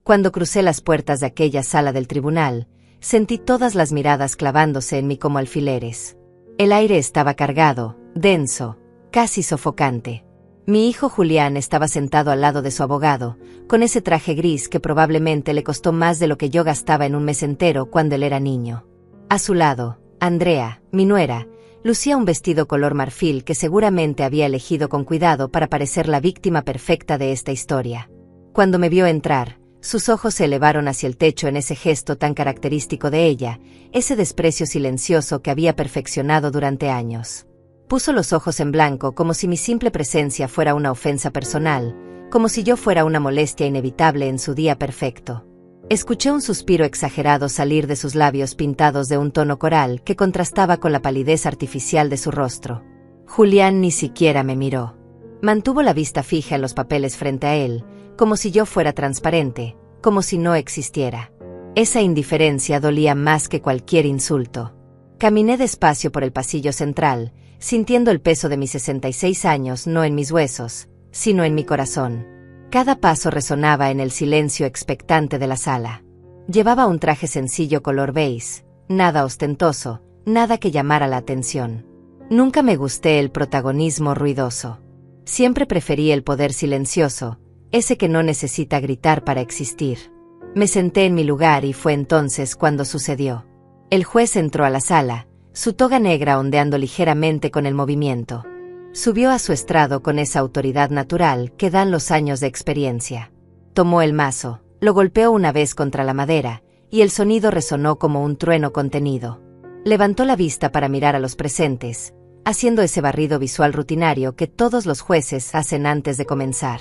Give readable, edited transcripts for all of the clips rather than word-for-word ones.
Cuando crucé las puertas de aquella sala del tribunal, sentí todas las miradas clavándose en mí como alfileres. El aire estaba cargado, denso, casi sofocante. Mi hijo Julián estaba sentado al lado de su abogado, con ese traje gris que probablemente le costó más de lo que yo gastaba en un mes entero cuando él era niño. A su lado, Andrea, mi nuera, lucía un vestido color marfil que seguramente había elegido con cuidado para parecer la víctima perfecta de esta historia. Cuando me vio entrar, sus ojos se elevaron hacia el techo en ese gesto tan característico de ella, ese desprecio silencioso que había perfeccionado durante años. Puso los ojos en blanco como si mi simple presencia fuera una ofensa personal, como si yo fuera una molestia inevitable en su día perfecto. Escuché un suspiro exagerado salir de sus labios pintados de un tono coral que contrastaba con la palidez artificial de su rostro. Julián ni siquiera me miró. Mantuvo la vista fija en los papeles frente a él, como si yo fuera transparente, como si no existiera. Esa indiferencia dolía más que cualquier insulto. Caminé despacio por el pasillo central, sintiendo el peso de mis 66 años no en mis huesos, sino en mi corazón. Cada paso resonaba en el silencio expectante de la sala. Llevaba un traje sencillo color beige, nada ostentoso, nada que llamara la atención. Nunca me gusté el protagonismo ruidoso. Siempre preferí el poder silencioso, ese que no necesita gritar para existir. Me senté en mi lugar y fue entonces cuando sucedió. El juez entró a la sala, su toga negra ondeando ligeramente con el movimiento. Subió a su estrado con esa autoridad natural que dan los años de experiencia. Tomó el mazo, lo golpeó una vez contra la madera, y el sonido resonó como un trueno contenido. Levantó la vista para mirar a los presentes, haciendo ese barrido visual rutinario que todos los jueces hacen antes de comenzar.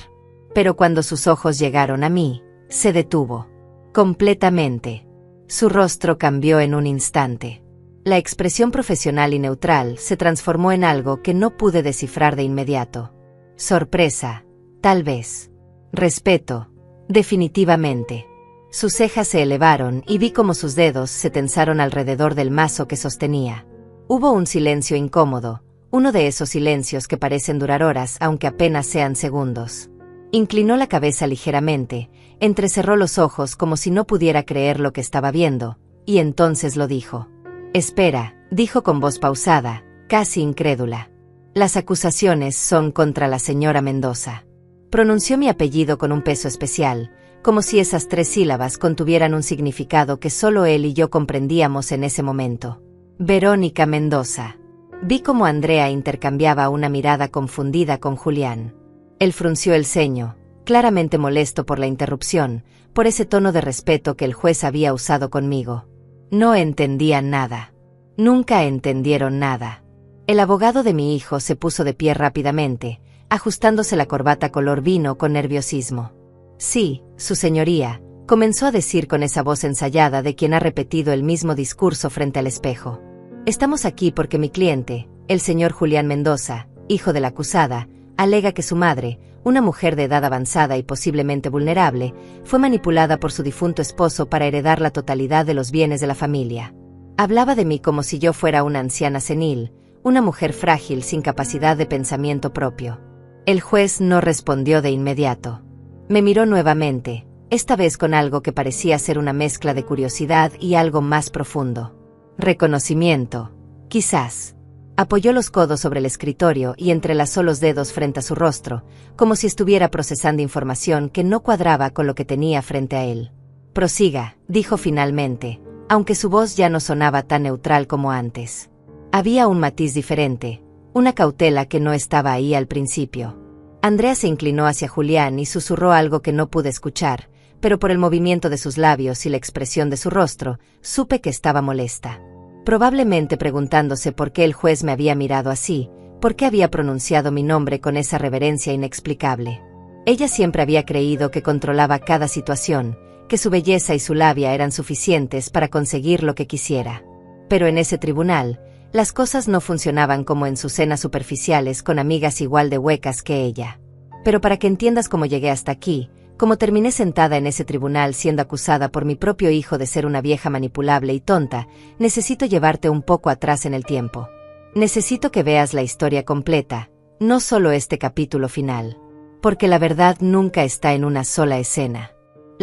Pero cuando sus ojos llegaron a mí, se detuvo. Completamente. Su rostro cambió en un instante. La expresión profesional y neutral se transformó en algo que no pude descifrar de inmediato. Sorpresa, tal vez. Respeto, definitivamente. Sus cejas se elevaron y vi cómo sus dedos se tensaron alrededor del mazo que sostenía. Hubo un silencio incómodo, uno de esos silencios que parecen durar horas aunque apenas sean segundos. Inclinó la cabeza ligeramente, entrecerró los ojos como si no pudiera creer lo que estaba viendo, y entonces lo dijo. «Espera», dijo con voz pausada, casi incrédula. «Las acusaciones son contra la señora Mendoza». Pronunció mi apellido con un peso especial, como si esas 3 sílabas contuvieran un significado que solo él y yo comprendíamos en ese momento. «Verónica Mendoza». Vi cómo Andrea intercambiaba una mirada confundida con Julián. Él frunció el ceño, claramente molesto por la interrupción, por ese tono de respeto que el juez había usado conmigo. No entendían nada. Nunca entendieron nada. El abogado de mi hijo se puso de pie rápidamente, ajustándose la corbata color vino con nerviosismo. «Sí, su señoría», comenzó a decir con esa voz ensayada de quien ha repetido el mismo discurso frente al espejo. «Estamos aquí porque mi cliente, el señor Julián Mendoza, hijo de la acusada, alega que su madre, una mujer de edad avanzada y posiblemente vulnerable, fue manipulada por su difunto esposo para heredar la totalidad de los bienes de la familia. Hablaba de mí como si yo fuera una anciana senil, una mujer frágil sin capacidad de pensamiento propio». El juez no respondió de inmediato. Me miró nuevamente, esta vez con algo que parecía ser una mezcla de curiosidad y algo más profundo. Reconocimiento, quizás. Apoyó los codos sobre el escritorio y entrelazó los dedos frente a su rostro, como si estuviera procesando información que no cuadraba con lo que tenía frente a él. «Prosiga», dijo finalmente, aunque su voz ya no sonaba tan neutral como antes. Había un matiz diferente, una cautela que no estaba ahí al principio. Andrea se inclinó hacia Julián y susurró algo que no pude escuchar, pero por el movimiento de sus labios y la expresión de su rostro, supe que estaba molesta. Probablemente preguntándose por qué el juez me había mirado así, por qué había pronunciado mi nombre con esa reverencia inexplicable. Ella siempre había creído que controlaba cada situación, que su belleza y su labia eran suficientes para conseguir lo que quisiera. Pero en ese tribunal, las cosas no funcionaban como en sus cenas superficiales con amigas igual de huecas que ella. Pero para que entiendas cómo llegué hasta aquí, cómo terminé sentada en ese tribunal siendo acusada por mi propio hijo de ser una vieja manipulable y tonta, necesito llevarte un poco atrás en el tiempo. Necesito que veas la historia completa, no solo este capítulo final. Porque la verdad nunca está en una sola escena.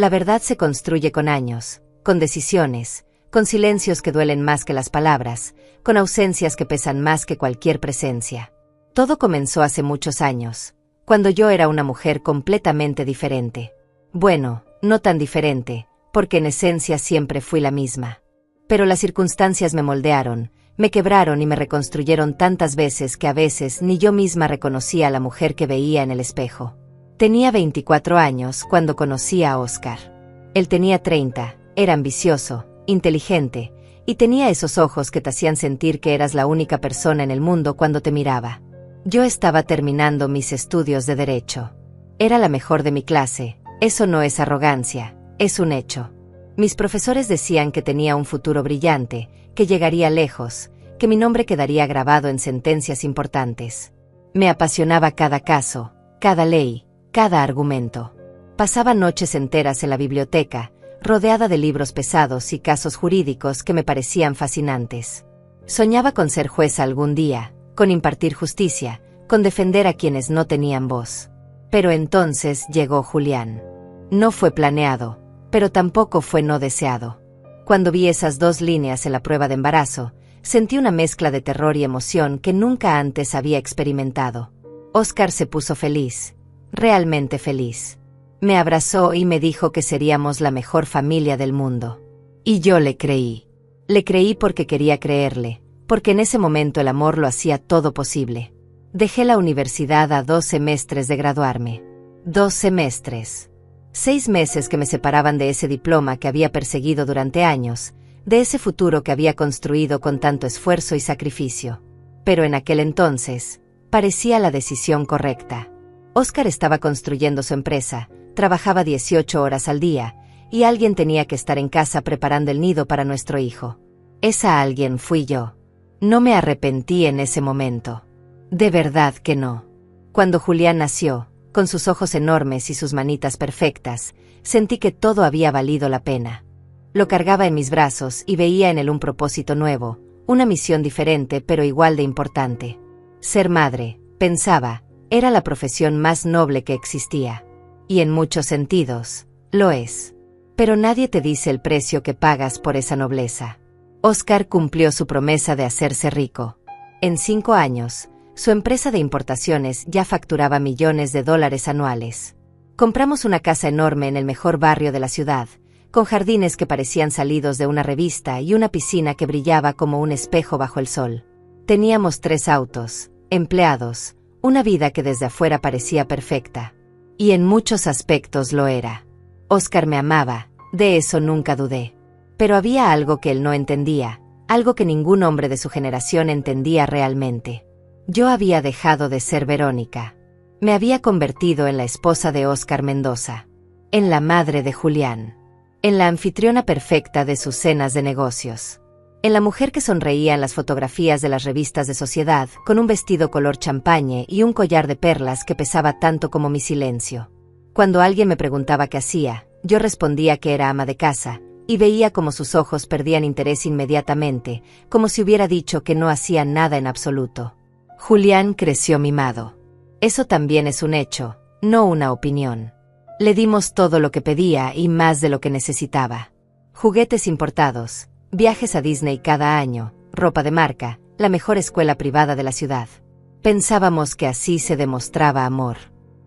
La verdad se construye con años, con decisiones, con silencios que duelen más que las palabras, con ausencias que pesan más que cualquier presencia. Todo comenzó hace muchos años, cuando yo era una mujer completamente diferente. Bueno, no tan diferente, porque en esencia siempre fui la misma. Pero las circunstancias me moldearon, me quebraron y me reconstruyeron tantas veces que a veces ni yo misma reconocía a la mujer que veía en el espejo. Tenía 24 años cuando conocí a Oscar. Él tenía 30, era ambicioso, inteligente, y tenía esos ojos que te hacían sentir que eras la única persona en el mundo cuando te miraba. Yo estaba terminando mis estudios de Derecho. Era la mejor de mi clase, eso no es arrogancia, es un hecho. Mis profesores decían que tenía un futuro brillante, que llegaría lejos, que mi nombre quedaría grabado en sentencias importantes. Me apasionaba cada caso, cada ley, cada argumento. Pasaba noches enteras en la biblioteca, rodeada de libros pesados y casos jurídicos que me parecían fascinantes. Soñaba con ser jueza algún día, con impartir justicia, con defender a quienes no tenían voz. Pero entonces llegó Julián. No fue planeado, pero tampoco fue no deseado. Cuando vi esas 2 líneas en la prueba de embarazo, sentí una mezcla de terror y emoción que nunca antes había experimentado. Oscar se puso feliz, realmente feliz. Me abrazó y me dijo que seríamos la mejor familia del mundo. Y yo le creí. Le creí porque quería creerle, porque en ese momento el amor lo hacía todo posible. Dejé la universidad a 2 semestres de graduarme. 2 semestres. 6 meses que me separaban de ese diploma que había perseguido durante años, de ese futuro que había construido con tanto esfuerzo y sacrificio. Pero en aquel entonces, parecía la decisión correcta. Oscar estaba construyendo su empresa, trabajaba 18 horas al día, y alguien tenía que estar en casa preparando el nido para nuestro hijo. Esa alguien fui yo. No me arrepentí en ese momento. De verdad que no. Cuando Julián nació, con sus ojos enormes y sus manitas perfectas, sentí que todo había valido la pena. Lo cargaba en mis brazos y veía en él un propósito nuevo, una misión diferente pero igual de importante. Ser madre, pensaba, era la profesión más noble que existía. Y en muchos sentidos, lo es. Pero nadie te dice el precio que pagas por esa nobleza. Oscar cumplió su promesa de hacerse rico. En 5 años, su empresa de importaciones ya facturaba millones de dólares anuales. Compramos una casa enorme en el mejor barrio de la ciudad, con jardines que parecían salidos de una revista y una piscina que brillaba como un espejo bajo el sol. Teníamos 3 autos, empleados, una vida que desde afuera parecía perfecta. Y en muchos aspectos lo era. Oscar me amaba, de eso nunca dudé. Pero había algo que él no entendía, algo que ningún hombre de su generación entendía realmente. Yo había dejado de ser Verónica. Me había convertido en la esposa de Oscar Mendoza, en la madre de Julián, en la anfitriona perfecta de sus cenas de negocios, en la mujer que sonreía en las fotografías de las revistas de sociedad con un vestido color champañe y un collar de perlas que pesaba tanto como mi silencio. Cuando alguien me preguntaba qué hacía, yo respondía que era ama de casa, y veía como sus ojos perdían interés inmediatamente, como si hubiera dicho que no hacía nada en absoluto. Julián creció mimado. Eso también es un hecho, no una opinión. Le dimos todo lo que pedía y más de lo que necesitaba. Juguetes importados, viajes a Disney cada año, ropa de marca, la mejor escuela privada de la ciudad. Pensábamos que así se demostraba amor.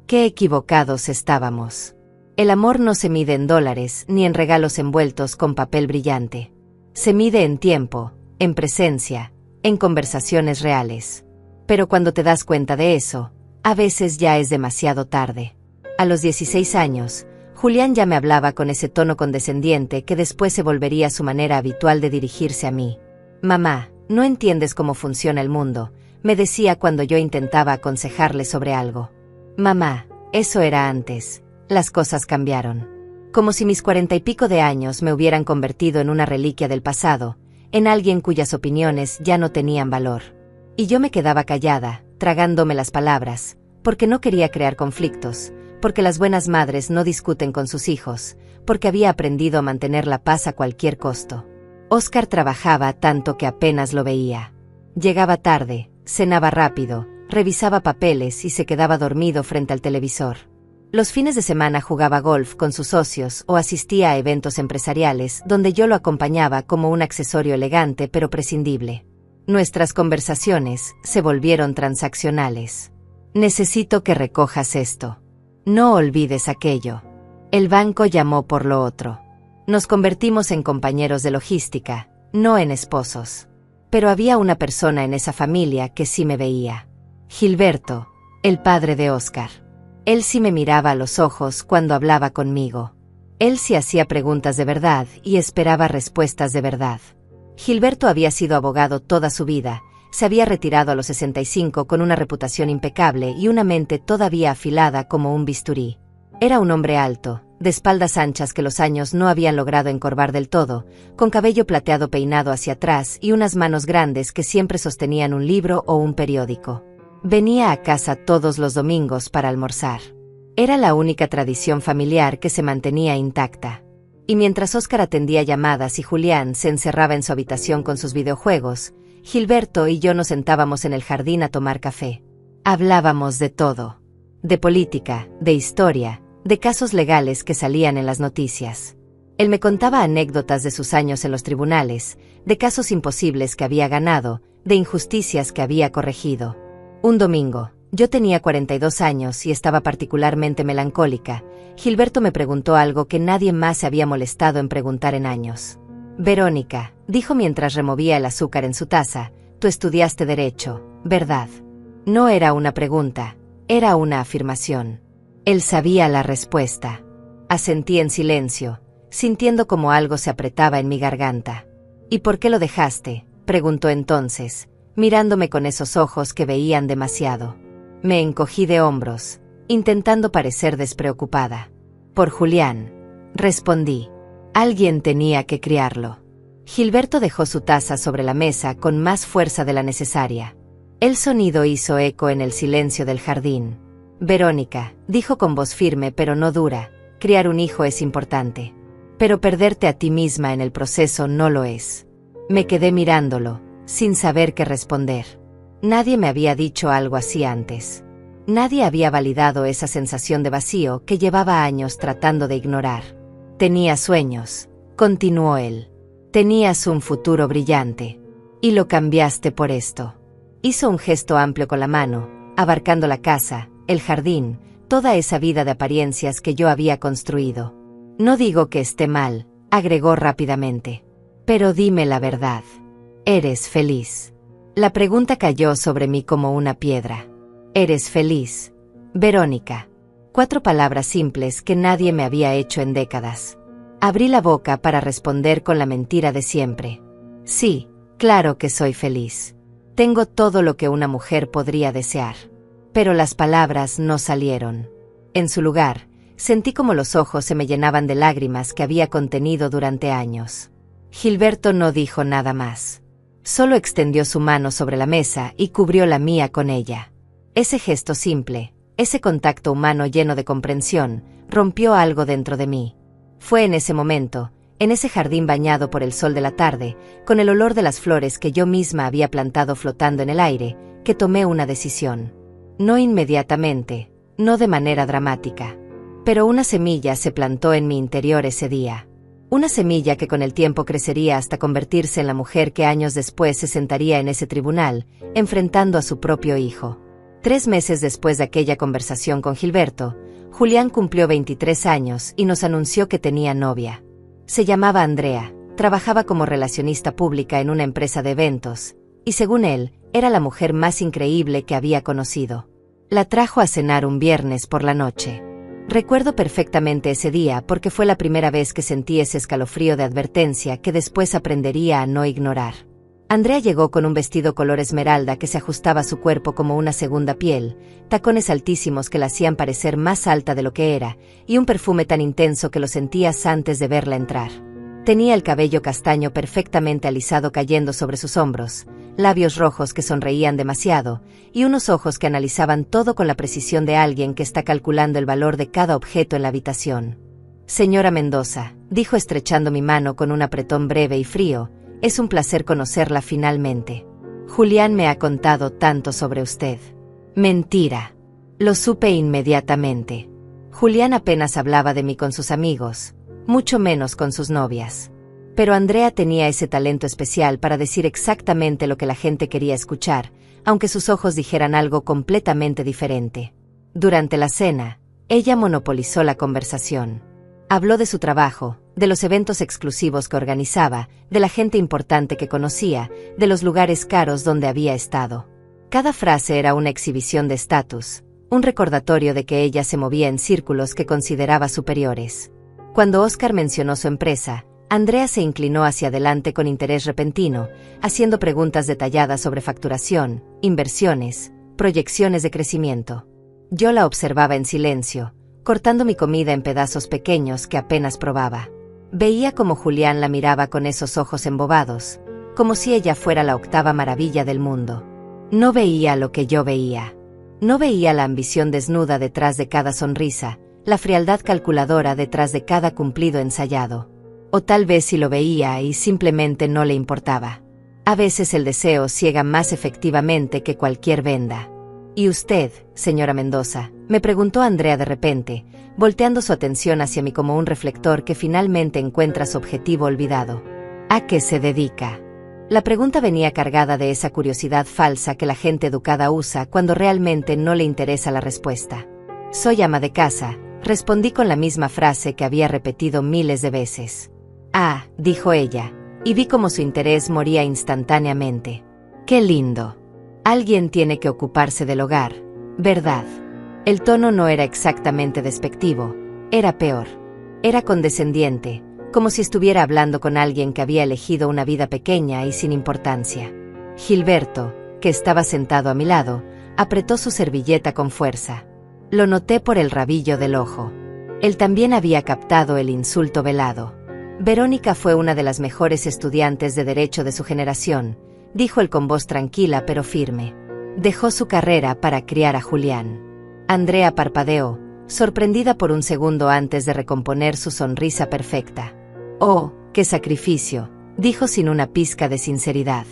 Qué equivocados estábamos. El amor no se mide en dólares ni en regalos envueltos con papel brillante. Se mide en tiempo, en presencia, en conversaciones reales. Pero cuando te das cuenta de eso, a veces ya es demasiado tarde. A los 16 años, Julián ya me hablaba con ese tono condescendiente que después se volvería su manera habitual de dirigirse a mí. «Mamá, no entiendes cómo funciona el mundo», me decía cuando yo intentaba aconsejarle sobre algo. «Mamá, eso era antes. Las cosas cambiaron». Como si mis 40 y pico de años me hubieran convertido en una reliquia del pasado, en alguien cuyas opiniones ya no tenían valor. Y yo me quedaba callada, tragándome las palabras, porque no quería crear conflictos, porque las buenas madres no discuten con sus hijos, porque había aprendido a mantener la paz a cualquier costo. Oscar trabajaba tanto que apenas lo veía. Llegaba tarde, cenaba rápido, revisaba papeles y se quedaba dormido frente al televisor. Los fines de semana jugaba golf con sus socios o asistía a eventos empresariales donde yo lo acompañaba como un accesorio elegante pero prescindible. Nuestras conversaciones se volvieron transaccionales. Necesito que recojas esto. No olvides aquello. El banco llamó por lo otro. Nos convertimos en compañeros de logística, no en esposos. Pero había una persona en esa familia que sí me veía. Gilberto, el padre de Oscar. Él sí me miraba a los ojos cuando hablaba conmigo. Él sí hacía preguntas de verdad y esperaba respuestas de verdad. Gilberto había sido abogado toda su vida, se había retirado a los 65 con una reputación impecable y una mente todavía afilada como un bisturí. Era un hombre alto, de espaldas anchas que los años no habían logrado encorvar del todo, con cabello plateado peinado hacia atrás y unas manos grandes que siempre sostenían un libro o un periódico. Venía a casa todos los domingos para almorzar. Era la única tradición familiar que se mantenía intacta. Y mientras Óscar atendía llamadas y Julián se encerraba en su habitación con sus videojuegos, Gilberto y yo nos sentábamos en el jardín a tomar café. Hablábamos de todo. De política, de historia, de casos legales que salían en las noticias. Él me contaba anécdotas de sus años en los tribunales, de casos imposibles que había ganado, de injusticias que había corregido. Un domingo, yo tenía 42 años y estaba particularmente melancólica. Gilberto me preguntó algo que nadie más se había molestado en preguntar en años. Verónica, dijo mientras removía el azúcar en su taza, tú estudiaste Derecho, ¿verdad? No era una pregunta, era una afirmación. Él sabía la respuesta. Asentí en silencio, sintiendo como algo se apretaba en mi garganta. ¿Y por qué lo dejaste?, preguntó entonces, mirándome con esos ojos que veían demasiado. Me encogí de hombros, intentando parecer despreocupada. Por Julián, respondí. Alguien tenía que criarlo. Gilberto dejó su taza sobre la mesa con más fuerza de la necesaria. El sonido hizo eco en el silencio del jardín. Verónica, dijo con voz firme pero no dura, criar un hijo es importante. Pero perderte a ti misma en el proceso no lo es. Me quedé mirándolo, sin saber qué responder. Nadie me había dicho algo así antes. Nadie había validado esa sensación de vacío que llevaba años tratando de ignorar. Tenía sueños, continuó él. Tenías un futuro brillante. Y lo cambiaste por esto. Hizo un gesto amplio con la mano, abarcando la casa, el jardín, toda esa vida de apariencias que yo había construido. No digo que esté mal, agregó rápidamente. Pero dime la verdad. ¿Eres feliz? La pregunta cayó sobre mí como una piedra. ¿Eres feliz, Verónica? 4 palabras simples que nadie me había hecho en décadas. Abrí la boca para responder con la mentira de siempre. Sí, claro que soy feliz. Tengo todo lo que una mujer podría desear. Pero las palabras no salieron. En su lugar, sentí como los ojos se me llenaban de lágrimas que había contenido durante años. Gilberto no dijo nada más. Solo extendió su mano sobre la mesa y cubrió la mía con ella. Ese gesto simple, ese contacto humano lleno de comprensión, rompió algo dentro de mí. Fue en ese momento, en ese jardín bañado por el sol de la tarde, con el olor de las flores que yo misma había plantado flotando en el aire, que tomé una decisión. No inmediatamente, no de manera dramática. Pero una semilla se plantó en mi interior ese día. Una semilla que con el tiempo crecería hasta convertirse en la mujer que años después se sentaría en ese tribunal, enfrentando a su propio hijo. 3 meses después de aquella conversación con Gilberto, Julián cumplió 23 años y nos anunció que tenía novia. Se llamaba Andrea, trabajaba como relacionista pública en una empresa de eventos, y según él, era la mujer más increíble que había conocido. La trajo a cenar un viernes por la noche. Recuerdo perfectamente ese día porque fue la primera vez que sentí ese escalofrío de advertencia que después aprendería a no ignorar. Andrea llegó con un vestido color esmeralda que se ajustaba a su cuerpo como una segunda piel, tacones altísimos que la hacían parecer más alta de lo que era, y un perfume tan intenso que lo sentías antes de verla entrar. Tenía el cabello castaño perfectamente alisado cayendo sobre sus hombros, labios rojos que sonreían demasiado, y unos ojos que analizaban todo con la precisión de alguien que está calculando el valor de cada objeto en la habitación. Señora Mendoza, dijo estrechando mi mano con un apretón breve y frío, es un placer conocerla finalmente. Julián me ha contado tanto sobre usted. Mentira. Lo supe inmediatamente. Julián apenas hablaba de mí con sus amigos, mucho menos con sus novias. Pero Andrea tenía ese talento especial para decir exactamente lo que la gente quería escuchar, aunque sus ojos dijeran algo completamente diferente. Durante la cena, ella monopolizó la conversación. Habló de su trabajo, de los eventos exclusivos que organizaba, de la gente importante que conocía, de los lugares caros donde había estado. Cada frase era una exhibición de estatus, un recordatorio de que ella se movía en círculos que consideraba superiores. Cuando Oscar mencionó su empresa, Andrea se inclinó hacia adelante con interés repentino, haciendo preguntas detalladas sobre facturación, inversiones, proyecciones de crecimiento. Yo la observaba en silencio, cortando mi comida en pedazos pequeños que apenas probaba. Veía cómo Julián la miraba con esos ojos embobados, como si ella fuera la octava maravilla del mundo. No veía lo que yo veía. No veía la ambición desnuda detrás de cada sonrisa, la frialdad calculadora detrás de cada cumplido ensayado. O tal vez sí lo veía y simplemente no le importaba. A veces el deseo ciega más efectivamente que cualquier venda. ¿Y usted, señora Mendoza?, me preguntó Andrea de repente, volteando su atención hacia mí como un reflector que finalmente encuentra su objetivo olvidado. ¿A qué se dedica? La pregunta venía cargada de esa curiosidad falsa que la gente educada usa cuando realmente no le interesa la respuesta. Soy ama de casa, respondí con la misma frase que había repetido miles de veces. Ah, dijo ella, y vi cómo su interés moría instantáneamente. ¡Qué lindo! Alguien tiene que ocuparse del hogar, ¿verdad? El tono no era exactamente despectivo, era peor. Era condescendiente, como si estuviera hablando con alguien que había elegido una vida pequeña y sin importancia. Gilberto, que estaba sentado a mi lado, apretó su servilleta con fuerza. Lo noté por el rabillo del ojo. Él también había captado el insulto velado. Verónica fue una de las mejores estudiantes de Derecho de su generación, dijo él con voz tranquila pero firme. Dejó su carrera para criar a Julián. Andrea parpadeó, sorprendida por un segundo antes de recomponer su sonrisa perfecta. Oh, qué sacrificio, dijo sin una pizca de sinceridad.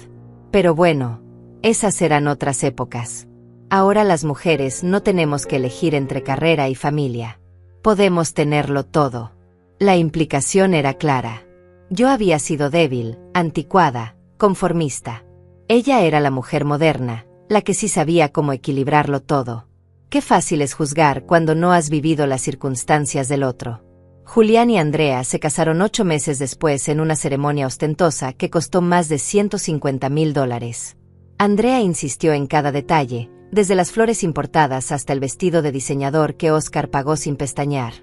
Pero bueno, esas eran otras épocas. Ahora las mujeres no tenemos que elegir entre carrera y familia. Podemos tenerlo todo. La implicación era clara. Yo había sido débil, anticuada, conformista. Ella era la mujer moderna, la que sí sabía cómo equilibrarlo todo. Qué fácil es juzgar cuando no has vivido las circunstancias del otro. Julián y Andrea se casaron 8 meses después en una ceremonia ostentosa que costó más de $150,000. Andrea insistió en cada detalle, desde las flores importadas hasta el vestido de diseñador que Oscar pagó sin pestañear.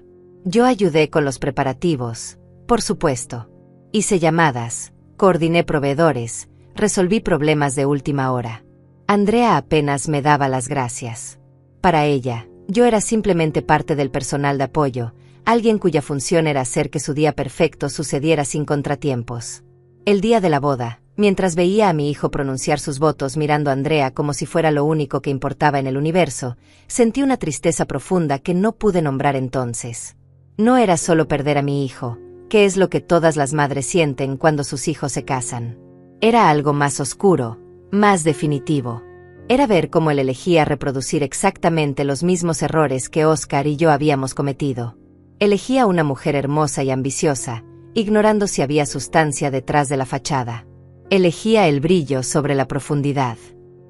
Yo ayudé con los preparativos, por supuesto. Hice llamadas, coordiné proveedores, resolví problemas de última hora. Andrea apenas me daba las gracias. Para ella, yo era simplemente parte del personal de apoyo, alguien cuya función era hacer que su día perfecto sucediera sin contratiempos. El día de la boda, mientras veía a mi hijo pronunciar sus votos mirando a Andrea como si fuera lo único que importaba en el universo, sentí una tristeza profunda que no pude nombrar entonces. No era solo perder a mi hijo, que es lo que todas las madres sienten cuando sus hijos se casan. Era algo más oscuro, más definitivo. Era ver cómo él elegía reproducir exactamente los mismos errores que Oscar y yo habíamos cometido. Elegía una mujer hermosa y ambiciosa, ignorando si había sustancia detrás de la fachada. Elegía el brillo sobre la profundidad.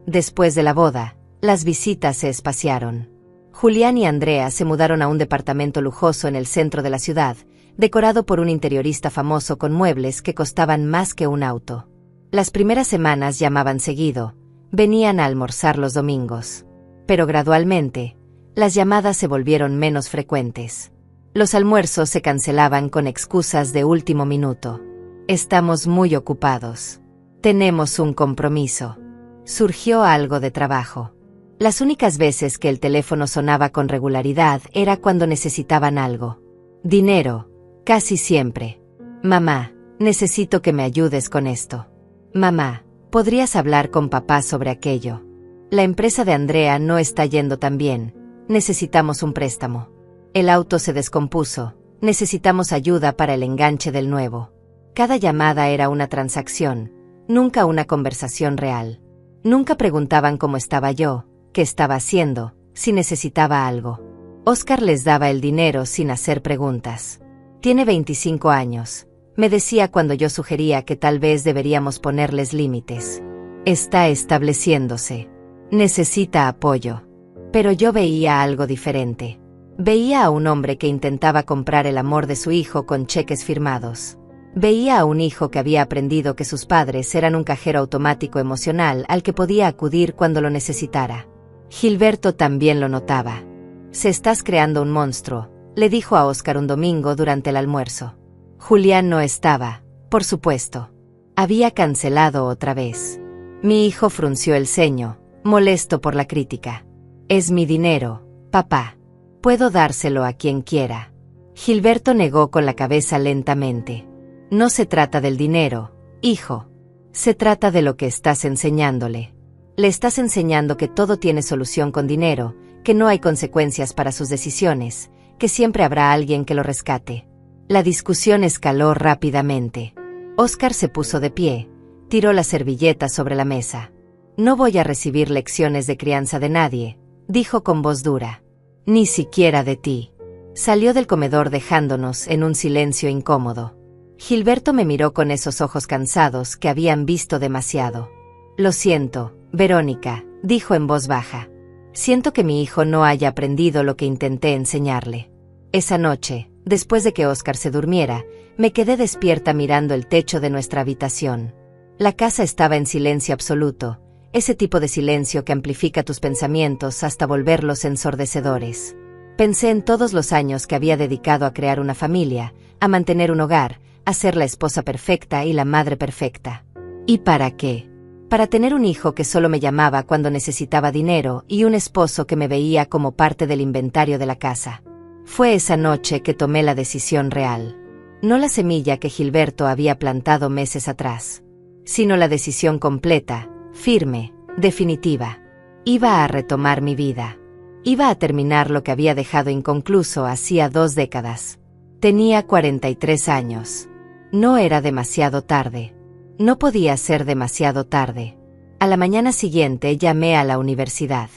Después de la boda, las visitas se espaciaron. Julián y Andrea se mudaron a un departamento lujoso en el centro de la ciudad, decorado por un interiorista famoso con muebles que costaban más que un auto. Las primeras semanas llamaban seguido, venían a almorzar los domingos. Pero gradualmente, las llamadas se volvieron menos frecuentes. Los almuerzos se cancelaban con excusas de último minuto. Estamos muy ocupados. Tenemos un compromiso. Surgió algo de trabajo. Las únicas veces que el teléfono sonaba con regularidad era cuando necesitaban algo. Dinero, casi siempre. Mamá, necesito que me ayudes con esto. Mamá, ¿podrías hablar con papá sobre aquello? La empresa de Andrea no está yendo tan bien. Necesitamos un préstamo. El auto se descompuso. Necesitamos ayuda para el enganche del nuevo. Cada llamada era una transacción, nunca una conversación real. Nunca preguntaban cómo estaba yo, qué estaba haciendo, si necesitaba algo. Óscar les daba el dinero sin hacer preguntas. Tiene 25 años, me decía cuando yo sugería que tal vez deberíamos ponerles límites. Está estableciéndose. Necesita apoyo. Pero yo veía algo diferente. Veía a un hombre que intentaba comprar el amor de su hijo con cheques firmados. Veía a un hijo que había aprendido que sus padres eran un cajero automático emocional al que podía acudir cuando lo necesitara. Gilberto también lo notaba. «Se estás creando un monstruo», le dijo a Óscar un domingo durante el almuerzo. Julián no estaba, por supuesto. Había cancelado otra vez. Mi hijo frunció el ceño, molesto por la crítica. «Es mi dinero, papá. Puedo dárselo a quien quiera». Gilberto negó con la cabeza lentamente. «No se trata del dinero, hijo. Se trata de lo que estás enseñándole. Le estás enseñando que todo tiene solución con dinero, que no hay consecuencias para sus decisiones, que siempre habrá alguien que lo rescate». La discusión escaló rápidamente. Óscar se puso de pie, tiró la servilleta sobre la mesa. «No voy a recibir lecciones de crianza de nadie», dijo con voz dura. «Ni siquiera de ti». Salió del comedor dejándonos en un silencio incómodo. Gilberto me miró con esos ojos cansados que habían visto demasiado. «Lo siento, Verónica», dijo en voz baja. «Siento que mi hijo no haya aprendido lo que intenté enseñarle». Esa noche, después de que Óscar se durmiera, me quedé despierta mirando el techo de nuestra habitación. La casa estaba en silencio absoluto, ese tipo de silencio que amplifica tus pensamientos hasta volverlos ensordecedores. Pensé en todos los años que había dedicado a crear una familia, a mantener un hogar, a ser la esposa perfecta y la madre perfecta. ¿Y para qué? Para tener un hijo que solo me llamaba cuando necesitaba dinero y un esposo que me veía como parte del inventario de la casa. Fue esa noche que tomé la decisión real. No la semilla que Gilberto había plantado meses atrás, sino la decisión completa, firme, definitiva. Iba a retomar mi vida. Iba a terminar lo que había dejado inconcluso hacía 2 décadas. Tenía 43 años. No era demasiado tarde. No podía ser demasiado tarde. A la mañana siguiente llamé a la universidad.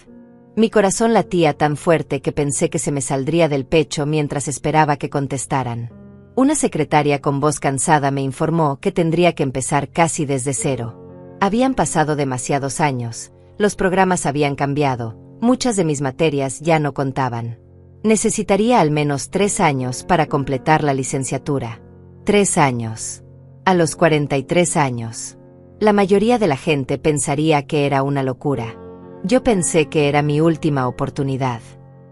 Mi corazón latía tan fuerte que pensé que se me saldría del pecho mientras esperaba que contestaran. Una secretaria con voz cansada me informó que tendría que empezar casi desde cero. Habían pasado demasiados años, los programas habían cambiado, muchas de mis materias ya no contaban. Necesitaría al menos 3 años para completar la licenciatura. 3 años. A los 43 años. La mayoría de la gente pensaría que era una locura. Yo pensé que era mi última oportunidad.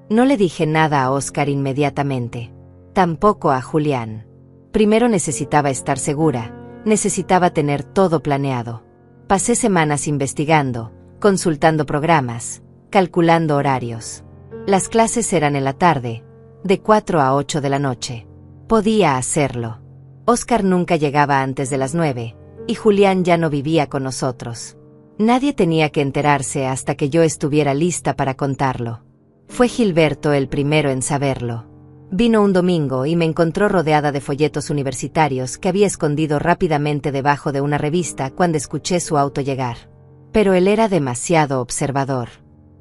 No le dije nada a Óscar inmediatamente. Tampoco a Julián. Primero necesitaba estar segura, necesitaba tener todo planeado. Pasé semanas investigando, consultando programas, calculando horarios. Las clases eran en la tarde, de 4 a 8 de la noche. Podía hacerlo. Óscar nunca llegaba antes de las 9, y Julián ya no vivía con nosotros. Nadie tenía que enterarse hasta que yo estuviera lista para contarlo. Fue Gilberto el primero en saberlo. Vino un domingo y me encontró rodeada de folletos universitarios que había escondido rápidamente debajo de una revista cuando escuché su auto llegar. Pero él era demasiado observador.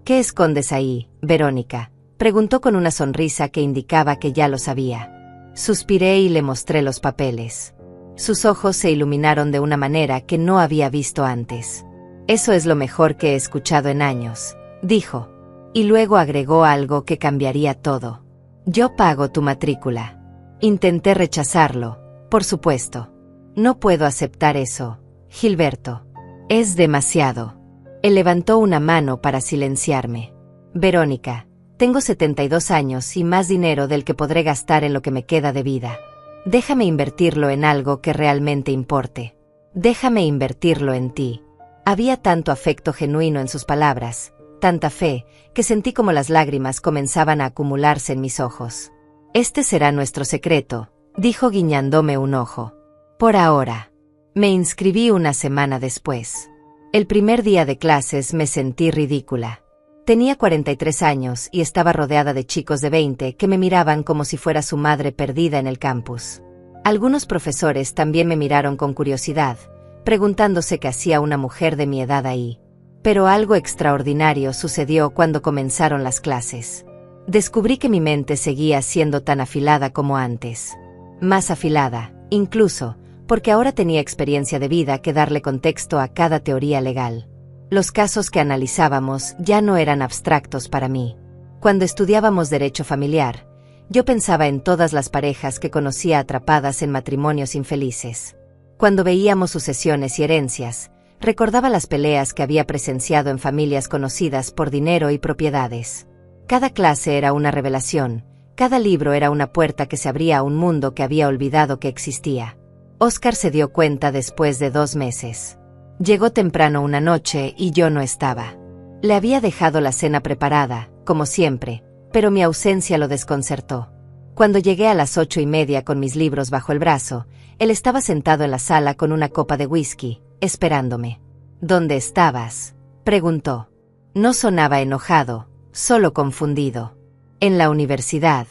«¿Qué escondes ahí, Verónica?», preguntó con una sonrisa que indicaba que ya lo sabía. Suspiré y le mostré los papeles. Sus ojos se iluminaron de una manera que no había visto antes. «Eso es lo mejor que he escuchado en años», dijo. Y luego agregó algo que cambiaría todo. «Yo pago tu matrícula». Intenté rechazarlo, por supuesto. «No puedo aceptar eso, Gilberto. Es demasiado». Él levantó una mano para silenciarme. «Verónica, tengo 72 años y más dinero del que podré gastar en lo que me queda de vida. Déjame invertirlo en algo que realmente importe. Déjame invertirlo en ti». Había tanto afecto genuino en sus palabras, tanta fe, que sentí como las lágrimas comenzaban a acumularse en mis ojos. «Este será nuestro secreto», dijo guiñándome un ojo. «Por ahora». Me inscribí una semana después. El primer día de clases me sentí ridícula. Tenía 43 años y estaba rodeada de chicos de 20 que me miraban como si fuera su madre perdida en el campus. Algunos profesores también me miraron con curiosidad, preguntándose qué hacía una mujer de mi edad ahí. Pero algo extraordinario sucedió cuando comenzaron las clases. Descubrí que mi mente seguía siendo tan afilada como antes. Más afilada, incluso, porque ahora tenía experiencia de vida que darle contexto a cada teoría legal. Los casos que analizábamos ya no eran abstractos para mí. Cuando estudiábamos derecho familiar, yo pensaba en todas las parejas que conocía atrapadas en matrimonios infelices. Cuando veíamos sucesiones y herencias, recordaba las peleas que había presenciado en familias conocidas por dinero y propiedades. Cada clase era una revelación, cada libro era una puerta que se abría a un mundo que había olvidado que existía. Oscar se dio cuenta después de 2 meses. Llegó temprano una noche y yo no estaba. Le había dejado la cena preparada, como siempre, pero mi ausencia lo desconcertó. Cuando llegué a las 8:30 con mis libros bajo el brazo, él estaba sentado en la sala con una copa de whisky, esperándome. ¿Dónde estabas?, preguntó. No sonaba enojado, solo confundido. En la universidad,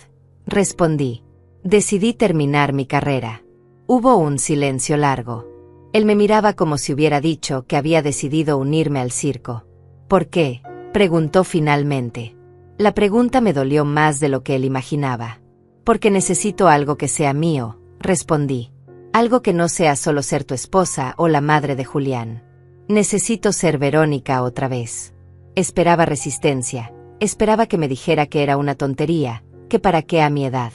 respondí. Decidí terminar mi carrera. Hubo un silencio largo. Él me miraba como si hubiera dicho que había decidido unirme al circo. ¿Por qué?, preguntó finalmente. La pregunta me dolió más de lo que él imaginaba. Porque necesito algo que sea mío, respondí. Algo que no sea solo ser tu esposa o la madre de Julián. Necesito ser Verónica otra vez. Esperaba resistencia. Esperaba que me dijera que era una tontería, que para qué a mi edad.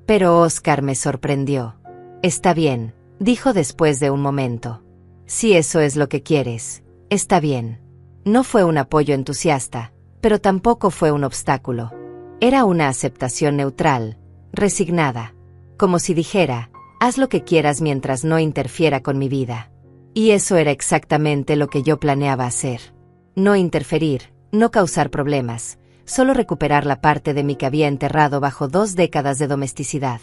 Pero Oscar me sorprendió. Está bien, dijo después de un momento. Si eso es lo que quieres, está bien. No fue un apoyo entusiasta, pero tampoco fue un obstáculo. Era una aceptación neutral, resignada. Como si dijera, haz lo que quieras mientras no interfiera con mi vida. Y eso era exactamente lo que yo planeaba hacer. No interferir, no causar problemas, solo recuperar la parte de mí que había enterrado bajo 2 décadas de domesticidad.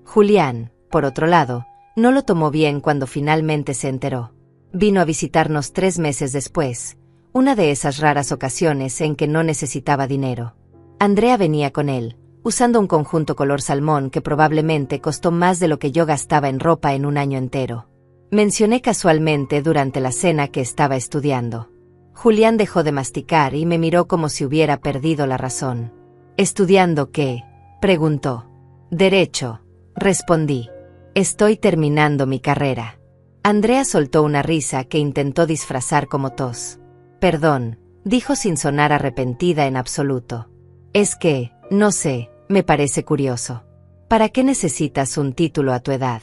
Julián, por otro lado, no lo tomó bien cuando finalmente se enteró. Vino a visitarnos 3 meses después, una de esas raras ocasiones en que no necesitaba dinero. Andrea venía con él, usando un conjunto color salmón que probablemente costó más de lo que yo gastaba en ropa en un año entero. Mencioné casualmente durante la cena que estaba estudiando. Julián dejó de masticar y me miró como si hubiera perdido la razón. ¿Estudiando qué?, preguntó. Derecho, respondí. Estoy terminando mi carrera. Andrea soltó una risa que intentó disfrazar como tos. Perdón, dijo sin sonar arrepentida en absoluto. Es que, no sé, me parece curioso. ¿Para qué necesitas un título a tu edad?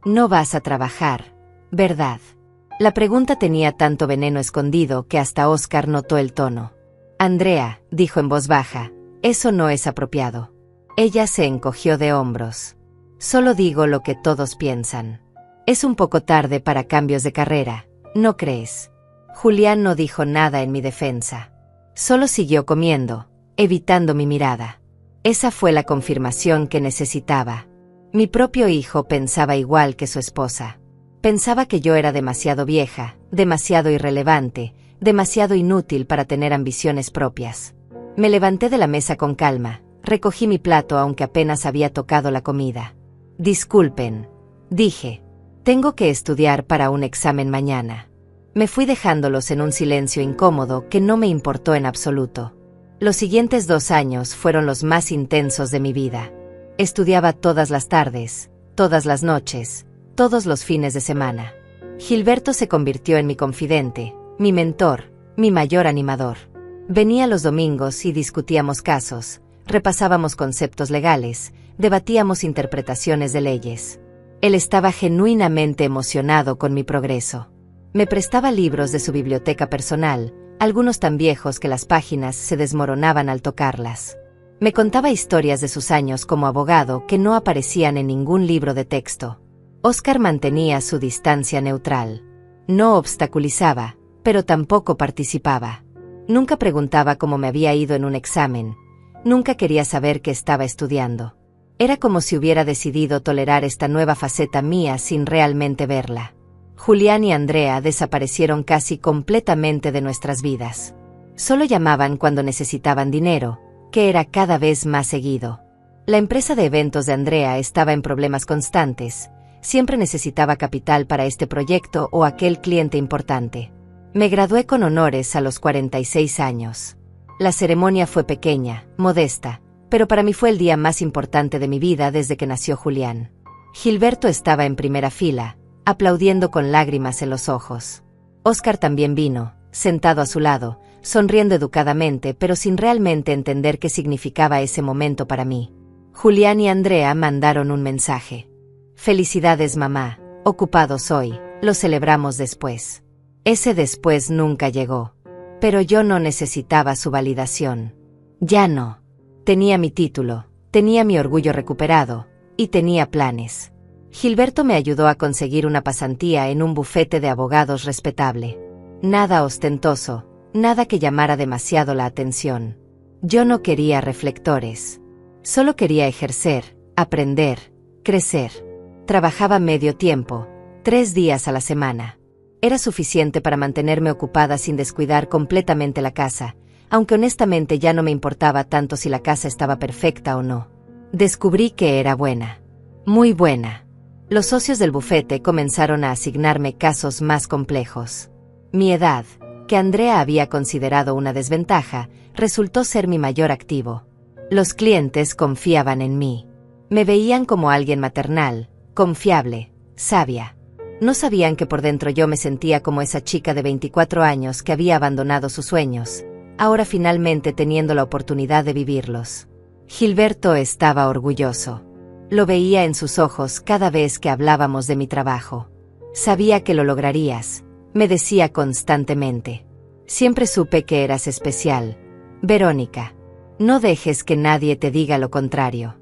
No vas a trabajar, ¿verdad? La pregunta tenía tanto veneno escondido que hasta Oscar notó el tono. Andrea, dijo en voz baja, eso no es apropiado. Ella se encogió de hombros. Solo digo lo que todos piensan. Es un poco tarde para cambios de carrera, ¿no crees? Julián no dijo nada en mi defensa. Solo siguió comiendo, evitando mi mirada. Esa fue la confirmación que necesitaba. Mi propio hijo pensaba igual que su esposa. Pensaba que yo era demasiado vieja, demasiado irrelevante, demasiado inútil para tener ambiciones propias. Me levanté de la mesa con calma, recogí mi plato aunque apenas había tocado la comida. Disculpen, dije. Tengo que estudiar para un examen mañana. Me fui dejándolos en un silencio incómodo que no me importó en absoluto. Los siguientes 2 años fueron los más intensos de mi vida. Estudiaba todas las tardes, todas las noches, todos los fines de semana. Gilberto se convirtió en mi confidente, mi mentor, mi mayor animador. Venía los domingos y discutíamos casos, repasábamos conceptos legales, debatíamos interpretaciones de leyes. Él estaba genuinamente emocionado con mi progreso. Me prestaba libros de su biblioteca personal, algunos tan viejos que las páginas se desmoronaban al tocarlas. Me contaba historias de sus años como abogado que no aparecían en ningún libro de texto. Oscar mantenía su distancia neutral. No obstaculizaba, pero tampoco participaba. Nunca preguntaba cómo me había ido en un examen. Nunca quería saber qué estaba estudiando. Era como si hubiera decidido tolerar esta nueva faceta mía sin realmente verla. Julián y Andrea desaparecieron casi completamente de nuestras vidas. Solo llamaban cuando necesitaban dinero, que era cada vez más seguido. La empresa de eventos de Andrea estaba en problemas constantes. Siempre necesitaba capital para este proyecto o aquel cliente importante. Me gradué con honores a los 46 años. La ceremonia fue pequeña, modesta, pero para mí fue el día más importante de mi vida desde que nació Julián. Gilberto estaba en primera fila, aplaudiendo con lágrimas en los ojos. Óscar también vino, sentado a su lado, sonriendo educadamente pero sin realmente entender qué significaba ese momento para mí. Julián y Andrea mandaron un mensaje. «Felicidades, mamá, ocupados hoy, lo celebramos después». Ese después nunca llegó. Pero yo no necesitaba su validación. Ya no. Tenía mi título, tenía mi orgullo recuperado, y tenía planes. Gilberto me ayudó a conseguir una pasantía en un bufete de abogados respetable. Nada ostentoso, nada que llamara demasiado la atención. Yo no quería reflectores. Solo quería ejercer, aprender, crecer. Trabajaba medio tiempo, 3 días a la semana. Era suficiente para mantenerme ocupada sin descuidar completamente la casa, aunque honestamente ya no me importaba tanto si la casa estaba perfecta o no. Descubrí que era buena. Muy buena. Los socios del bufete comenzaron a asignarme casos más complejos. Mi edad, que Andrea había considerado una desventaja, resultó ser mi mayor activo. Los clientes confiaban en mí. Me veían como alguien maternal, confiable, sabia. No sabían que por dentro yo me sentía como esa chica de 24 años que había abandonado sus sueños, ahora finalmente teniendo la oportunidad de vivirlos. Gilberto estaba orgulloso. Lo veía en sus ojos cada vez que hablábamos de mi trabajo. Sabía que lo lograrías, me decía constantemente. Siempre supe que eras especial. Verónica, no dejes que nadie te diga lo contrario.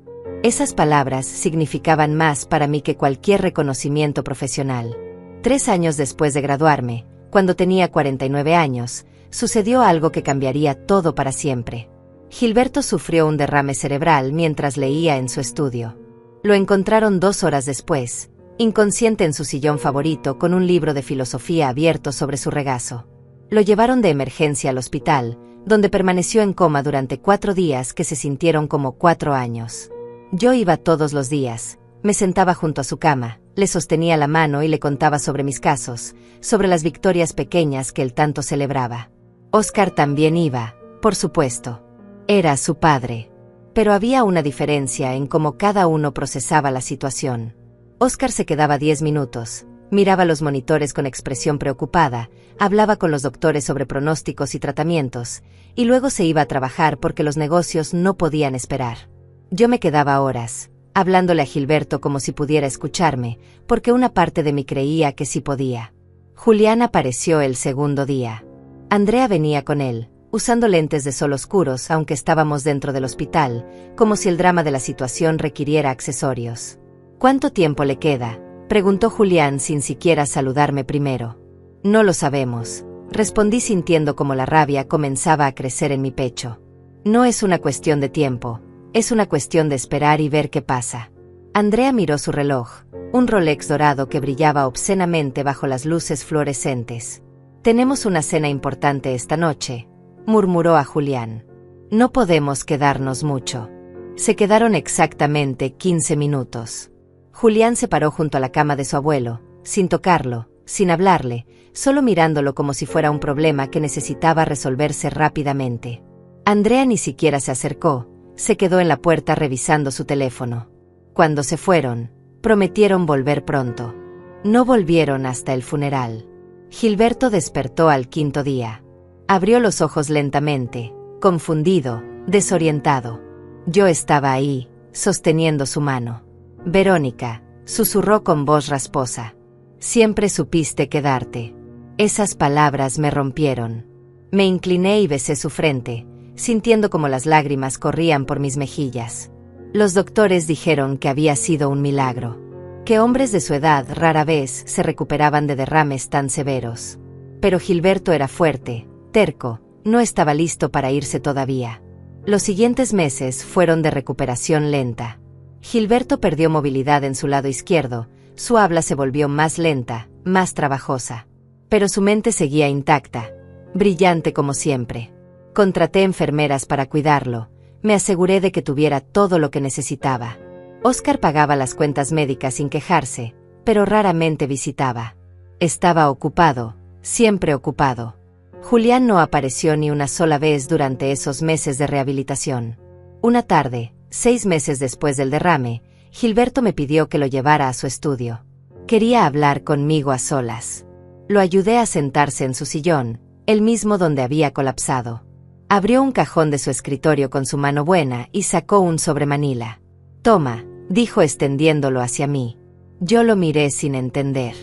Esas palabras significaban más para mí que cualquier reconocimiento profesional. 3 años después de graduarme, cuando tenía 49 años, sucedió algo que cambiaría todo para siempre. Gilberto sufrió un derrame cerebral mientras leía en su estudio. Lo encontraron 2 horas después, inconsciente en su sillón favorito con un libro de filosofía abierto sobre su regazo. Lo llevaron de emergencia al hospital, donde permaneció en coma durante 4 días que se sintieron como 4 años. Yo iba todos los días, me sentaba junto a su cama, le sostenía la mano y le contaba sobre mis casos, sobre las victorias pequeñas que él tanto celebraba. Óscar también iba, por supuesto. Era su padre. Pero había una diferencia en cómo cada uno procesaba la situación. Óscar se quedaba 10 minutos, miraba los monitores con expresión preocupada, hablaba con los doctores sobre pronósticos y tratamientos, y luego se iba a trabajar porque los negocios no podían esperar. Yo me quedaba horas, hablándole a Gilberto como si pudiera escucharme, porque una parte de mí creía que sí podía. Julián apareció el segundo día. Andrea venía con él, usando lentes de sol oscuros aunque estábamos dentro del hospital, como si el drama de la situación requiriera accesorios. «¿Cuánto tiempo le queda?», preguntó Julián sin siquiera saludarme primero. «No lo sabemos», respondí sintiendo como la rabia comenzaba a crecer en mi pecho. «No es una cuestión de tiempo. Es una cuestión de esperar y ver qué pasa». Andrea miró su reloj, un Rolex dorado que brillaba obscenamente bajo las luces fluorescentes. «Tenemos una cena importante esta noche», murmuró a Julián. «No podemos quedarnos mucho». Se quedaron exactamente 15 minutos. Julián se paró junto a la cama de su abuelo, sin tocarlo, sin hablarle, solo mirándolo como si fuera un problema que necesitaba resolverse rápidamente. Andrea ni siquiera se acercó. Se quedó en la puerta revisando su teléfono. Cuando se fueron, prometieron volver pronto. No volvieron hasta el funeral. Gilberto despertó al 5.º día. Abrió los ojos lentamente, confundido, desorientado. Yo estaba ahí, sosteniendo su mano. «Verónica», susurró con voz rasposa. «Siempre supiste quedarte». Esas palabras me rompieron. Me incliné y besé su frente, sintiendo como las lágrimas corrían por mis mejillas. Los doctores dijeron que había sido un milagro, que hombres de su edad rara vez se recuperaban de derrames tan severos. Pero Gilberto era fuerte, terco, no estaba listo para irse todavía. Los siguientes meses fueron de recuperación lenta. Gilberto perdió movilidad en su lado izquierdo, su habla se volvió más lenta, más trabajosa. Pero su mente seguía intacta, brillante como siempre. Contraté enfermeras para cuidarlo, me aseguré de que tuviera todo lo que necesitaba. Óscar pagaba las cuentas médicas sin quejarse, pero raramente visitaba. Estaba ocupado, siempre ocupado. Julián no apareció ni una sola vez durante esos meses de rehabilitación. Una tarde, 6 meses después del derrame, Gilberto me pidió que lo llevara a su estudio. Quería hablar conmigo a solas. Lo ayudé a sentarse en su sillón, el mismo donde había colapsado. Abrió un cajón de su escritorio con su mano buena y sacó un sobremanila. «Toma», dijo extendiéndolo hacia mí. Yo lo miré sin entender.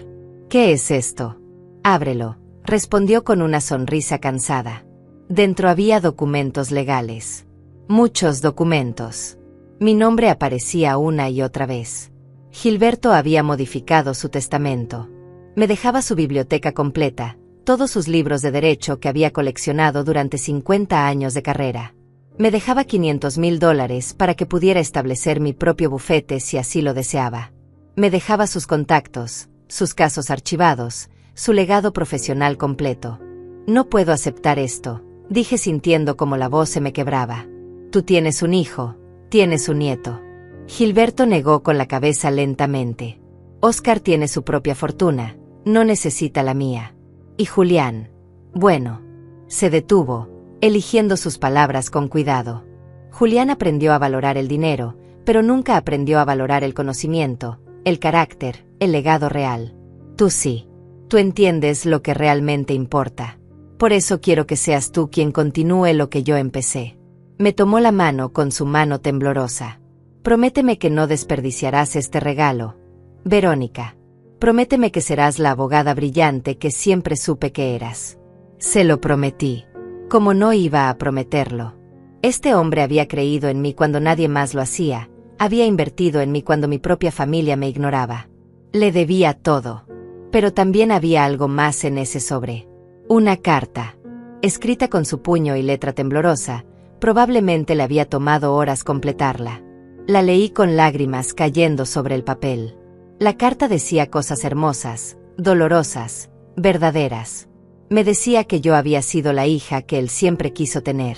«¿Qué es esto?» «Ábrelo», respondió con una sonrisa cansada. Dentro había documentos legales. Muchos documentos. Mi nombre aparecía una y otra vez. Gilberto había modificado su testamento. Me dejaba su biblioteca completa, todos sus libros de derecho que había coleccionado durante 50 años de carrera. Me dejaba $500,000 para que pudiera establecer mi propio bufete si así lo deseaba. Me dejaba sus contactos, sus casos archivados, su legado profesional completo. «No puedo aceptar esto», dije sintiendo como la voz se me quebraba. «Tú tienes un hijo, tienes un nieto». Gilberto negó con la cabeza lentamente. «Oscar tiene su propia fortuna, no necesita la mía. Y Julián». Bueno. Se detuvo, eligiendo sus palabras con cuidado. Julián aprendió a valorar el dinero, pero nunca aprendió a valorar el conocimiento, el carácter, el legado real. Tú sí. Tú entiendes lo que realmente importa. Por eso quiero que seas tú quien continúe lo que yo empecé. Me tomó la mano con su mano temblorosa. Prométeme que no desperdiciarás este regalo. Verónica. Prométeme que serás la abogada brillante que siempre supe que eras. Se lo prometí. Como no iba a prometerlo. Este hombre había creído en mí cuando nadie más lo hacía, había invertido en mí cuando mi propia familia me ignoraba. Le debía todo. Pero también había algo más en ese sobre. Una carta. Escrita con su puño y letra temblorosa, probablemente le había tomado horas completarla. La leí con lágrimas cayendo sobre el papel. La carta decía cosas hermosas, dolorosas, verdaderas. Me decía que yo había sido la hija que él siempre quiso tener.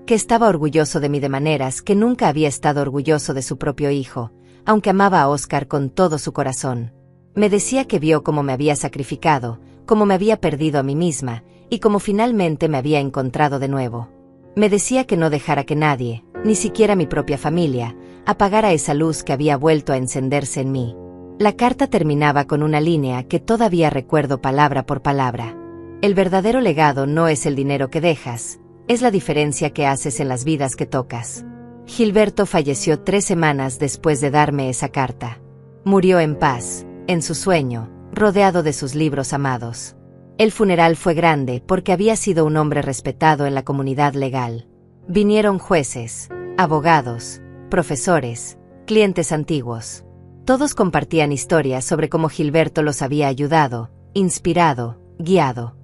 Que estaba orgulloso de mí de maneras que nunca había estado orgulloso de su propio hijo, aunque amaba a Oscar con todo su corazón. Me decía que vio cómo me había sacrificado, cómo me había perdido a mí misma, y cómo finalmente me había encontrado de nuevo. Me decía que no dejara que nadie, ni siquiera mi propia familia, apagara esa luz que había vuelto a encenderse en mí. La carta terminaba con una línea que todavía recuerdo palabra por palabra. El verdadero legado no es el dinero que dejas, es la diferencia que haces en las vidas que tocas. Gilberto falleció 3 semanas después de darme esa carta. Murió en paz, en su sueño, rodeado de sus libros amados. El funeral fue grande porque había sido un hombre respetado en la comunidad legal. Vinieron jueces, abogados, profesores, clientes antiguos. Todos compartían historias sobre cómo Gilberto los había ayudado, inspirado, guiado.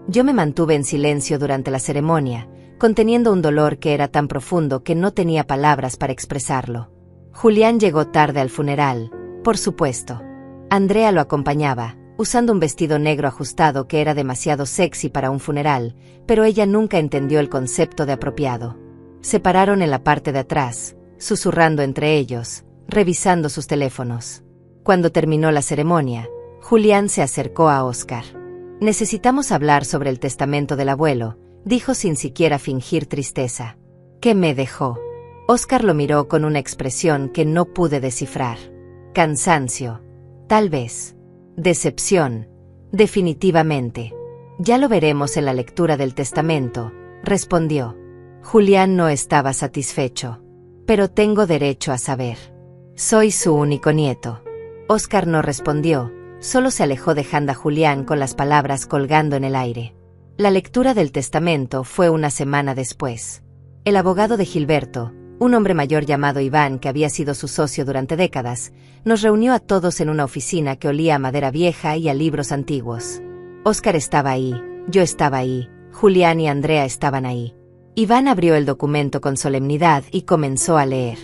Yo me mantuve en silencio durante la ceremonia, conteniendo un dolor que era tan profundo que no tenía palabras para expresarlo. Julián llegó tarde al funeral, por supuesto. Andrea lo acompañaba, usando un vestido negro ajustado que era demasiado sexy para un funeral, pero ella nunca entendió el concepto de apropiado. Se pararon en la parte de atrás, susurrando entre ellos, revisando sus teléfonos. Cuando terminó la ceremonia, Julián se acercó a Oscar. «Necesitamos hablar sobre el testamento del abuelo», dijo sin siquiera fingir tristeza. «¿Qué me dejó?» Oscar lo miró con una expresión que no pude descifrar. Cansancio. Tal vez. Decepción. Definitivamente. «Ya lo veremos en la lectura del testamento», respondió. Julián no estaba satisfecho. «Pero tengo derecho a saber. Soy su único nieto». Oscar no respondió, solo se alejó dejando a Julián con las palabras colgando en el aire. La lectura del testamento fue una semana después. El abogado de Gilberto, un hombre mayor llamado Iván que había sido su socio durante décadas, nos reunió a todos en una oficina que olía a madera vieja y a libros antiguos. Oscar estaba ahí, yo estaba ahí, Julián y Andrea estaban ahí. Iván abrió el documento con solemnidad y comenzó a leer.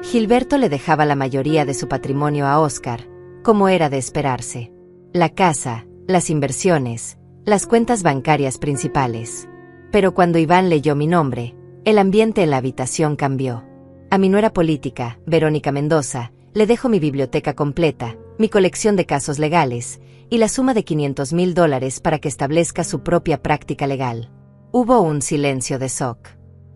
Gilberto le dejaba la mayoría de su patrimonio a Oscar, como era de esperarse. La casa, las inversiones, las cuentas bancarias principales. Pero cuando Iván leyó mi nombre, el ambiente en la habitación cambió. A mi nuera política, Verónica Mendoza, le dejo mi biblioteca completa, mi colección de casos legales, y la suma de $500,000 para que establezca su propia práctica legal. Hubo un silencio de shock.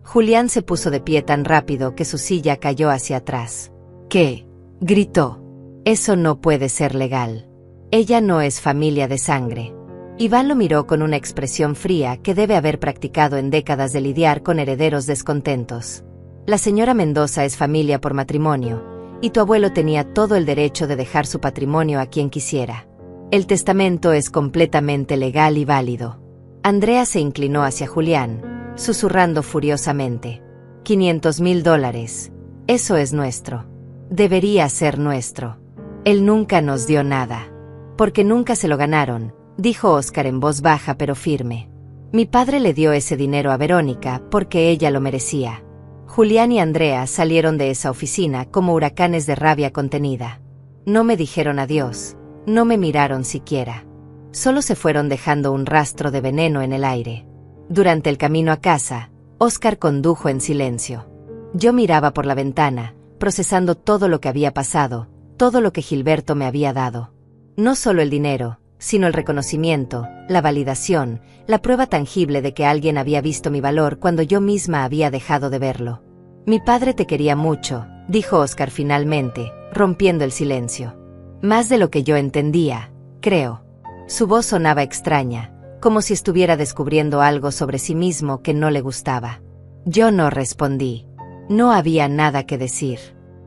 Julián se puso de pie tan rápido que su silla cayó hacia atrás. ¿Qué? Gritó. Eso no puede ser legal. Ella no es familia de sangre. Iván lo miró con una expresión fría que debe haber practicado en décadas de lidiar con herederos descontentos. La señora Mendoza es familia por matrimonio, y tu abuelo tenía todo el derecho de dejar su patrimonio a quien quisiera. El testamento es completamente legal y válido. Andrea se inclinó hacia Julián, susurrando furiosamente. $500,000. Eso es nuestro. Debería ser nuestro. Él nunca nos dio nada. Porque nunca se lo ganaron, dijo Óscar en voz baja pero firme. Mi padre le dio ese dinero a Verónica porque ella lo merecía. Julián y Andrea salieron de esa oficina como huracanes de rabia contenida. No me dijeron adiós, no me miraron siquiera. Solo se fueron dejando un rastro de veneno en el aire. Durante el camino a casa, Óscar condujo en silencio. Yo miraba por la ventana, procesando todo lo que había pasado, todo lo que Gilberto me había dado. No solo el dinero, sino el reconocimiento, la validación, la prueba tangible de que alguien había visto mi valor cuando yo misma había dejado de verlo. Mi padre te quería mucho, dijo Óscar finalmente, rompiendo el silencio. Más de lo que yo entendía, creo. Su voz sonaba extraña, como si estuviera descubriendo algo sobre sí mismo que no le gustaba. Yo no respondí. No había nada que decir.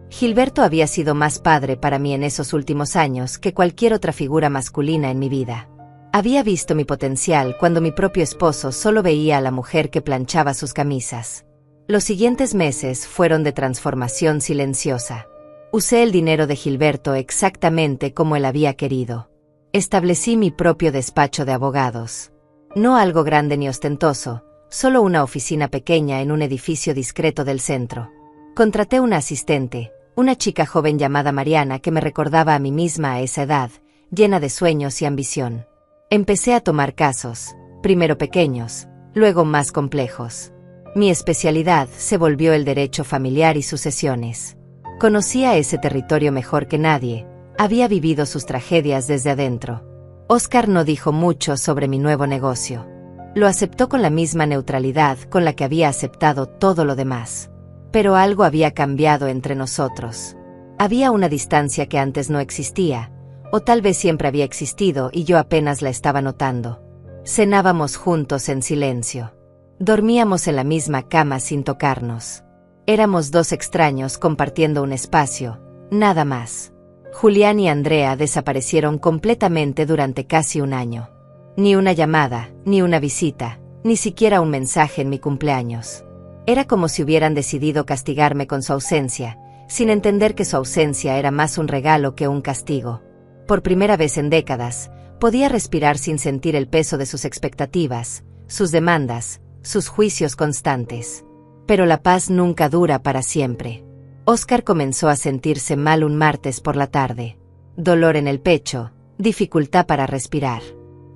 Gilberto había sido más padre para mí en esos últimos años que cualquier otra figura masculina en mi vida. Había visto mi potencial cuando mi propio esposo solo veía a la mujer que planchaba sus camisas. Los siguientes meses fueron de transformación silenciosa. Usé el dinero de Gilberto exactamente como él había querido. Establecí mi propio despacho de abogados. No algo grande ni ostentoso, solo una oficina pequeña en un edificio discreto del centro. Contraté una asistente, una chica joven llamada Mariana que me recordaba a mí misma a esa edad, llena de sueños y ambición. Empecé a tomar casos, primero pequeños, luego más complejos. Mi especialidad se volvió el derecho familiar y sucesiones. Conocía ese territorio mejor que nadie, había vivido sus tragedias desde adentro. Óscar no dijo mucho sobre mi nuevo negocio. Lo aceptó con la misma neutralidad con la que había aceptado todo lo demás. Pero algo había cambiado entre nosotros. Había una distancia que antes no existía, o tal vez siempre había existido y yo apenas la estaba notando. Cenábamos juntos en silencio. Dormíamos en la misma cama sin tocarnos. Éramos dos extraños compartiendo un espacio, nada más. Julián y Andrea desaparecieron completamente durante casi un año. Ni una llamada, ni una visita, ni siquiera un mensaje en mi cumpleaños. Era como si hubieran decidido castigarme con su ausencia, sin entender que su ausencia era más un regalo que un castigo. Por primera vez en décadas, podía respirar sin sentir el peso de sus expectativas, sus demandas, sus juicios constantes. Pero la paz nunca dura para siempre. Óscar comenzó a sentirse mal un martes por la tarde. Dolor en el pecho, dificultad para respirar.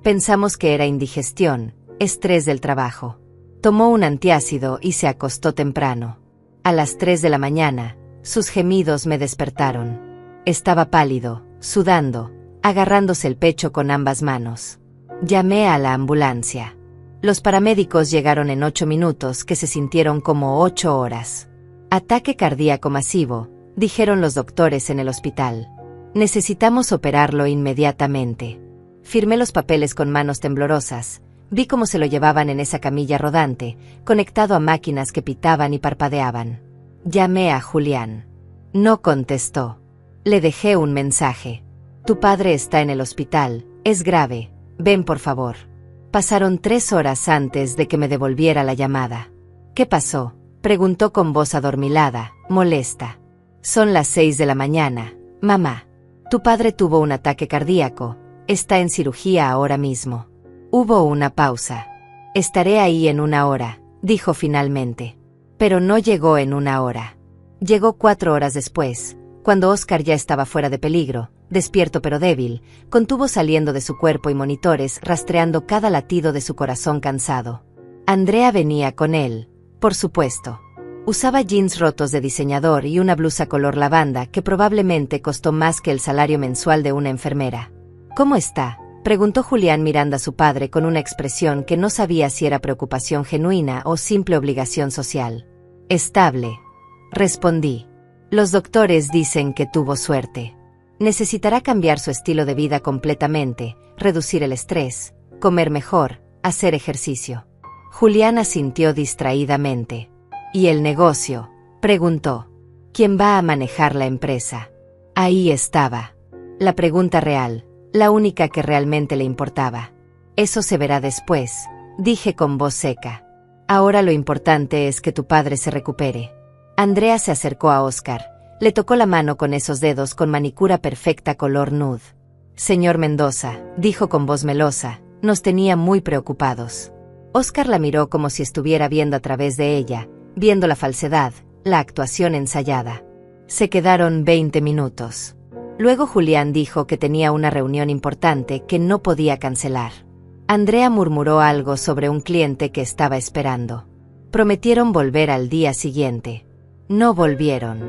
Pensamos que era indigestión, estrés del trabajo. Tomó un antiácido y se acostó temprano. A las 3 de la mañana, sus gemidos me despertaron. Estaba pálido, sudando, agarrándose el pecho con ambas manos. Llamé a la ambulancia. Los paramédicos llegaron en 8 minutos que se sintieron como 8 horas. Ataque cardíaco masivo, dijeron los doctores en el hospital. Necesitamos operarlo inmediatamente. Firmé los papeles con manos temblorosas. Vi cómo se lo llevaban en esa camilla rodante, conectado a máquinas que pitaban y parpadeaban. Llamé a Julián. No contestó. Le dejé un mensaje. Tu padre está en el hospital, es grave, ven por favor. Pasaron 3 horas antes de que me devolviera la llamada. ¿Qué pasó?, preguntó con voz adormilada, molesta. Son las 6 de la mañana, mamá. Tu padre tuvo un ataque cardíaco, está en cirugía ahora mismo. Hubo una pausa. Estaré ahí en 1 hora, dijo finalmente. Pero no llegó en 1 hora. Llegó 4 horas después, cuando Óscar ya estaba fuera de peligro, despierto pero débil, con tubos saliendo de su cuerpo y monitores rastreando cada latido de su corazón cansado. Andrea venía con él, por supuesto. Usaba jeans rotos de diseñador y una blusa color lavanda que probablemente costó más que el salario mensual de una enfermera. ¿Cómo está?, Preguntó Julián mirando a su padre con una expresión que no sabía si era preocupación genuina o simple obligación social. Estable, respondí. Los doctores dicen que tuvo suerte. Necesitará cambiar su estilo de vida completamente, reducir el estrés, comer mejor, hacer ejercicio. Julián asintió distraídamente. ¿Y el negocio?, preguntó. ¿Quién va a manejar la empresa? Ahí estaba. La pregunta real, la única que realmente le importaba. Eso se verá después, dije con voz seca. Ahora lo importante es que tu padre se recupere. Andrea se acercó a Óscar, le tocó la mano con esos dedos con manicura perfecta color nude. Señor Mendoza, dijo con voz melosa, nos tenía muy preocupados. Óscar la miró como si estuviera viendo a través de ella, viendo la falsedad, la actuación ensayada. Se quedaron 20 minutos. Luego Julián dijo que tenía una reunión importante que no podía cancelar. Andrea murmuró algo sobre un cliente que estaba esperando. Prometieron volver al día siguiente. No volvieron.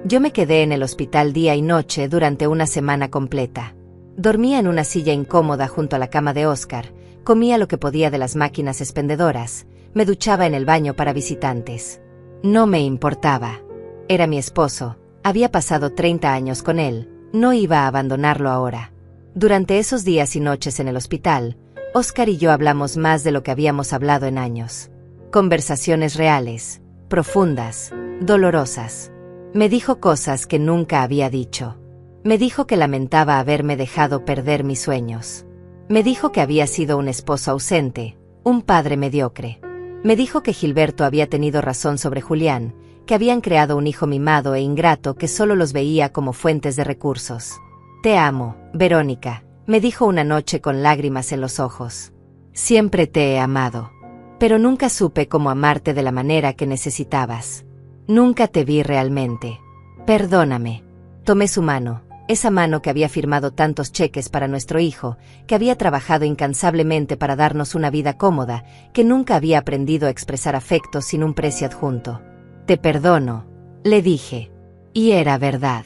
Yo me quedé en el hospital día y noche durante una semana completa. Dormía en una silla incómoda junto a la cama de Óscar, comía lo que podía de las máquinas expendedoras, me duchaba en el baño para visitantes. No me importaba. Era mi esposo, había pasado 30 años con él, no iba a abandonarlo ahora. Durante esos días y noches en el hospital, Óscar y yo hablamos más de lo que habíamos hablado en años. Conversaciones reales, profundas, dolorosas. Me dijo cosas que nunca había dicho. Me dijo que lamentaba haberme dejado perder mis sueños. Me dijo que había sido un esposo ausente, un padre mediocre. Me dijo que Gilberto había tenido razón sobre Julián, que habían creado un hijo mimado e ingrato que solo los veía como fuentes de recursos. Te amo, Verónica, me dijo una noche con lágrimas en los ojos. Siempre te he amado. Pero nunca supe cómo amarte de la manera que necesitabas. Nunca te vi realmente. Perdóname. Tomé su mano, esa mano que había firmado tantos cheques para nuestro hijo, que había trabajado incansablemente para darnos una vida cómoda, que nunca había aprendido a expresar afecto sin un precio adjunto. Te perdono, le dije. Y era verdad.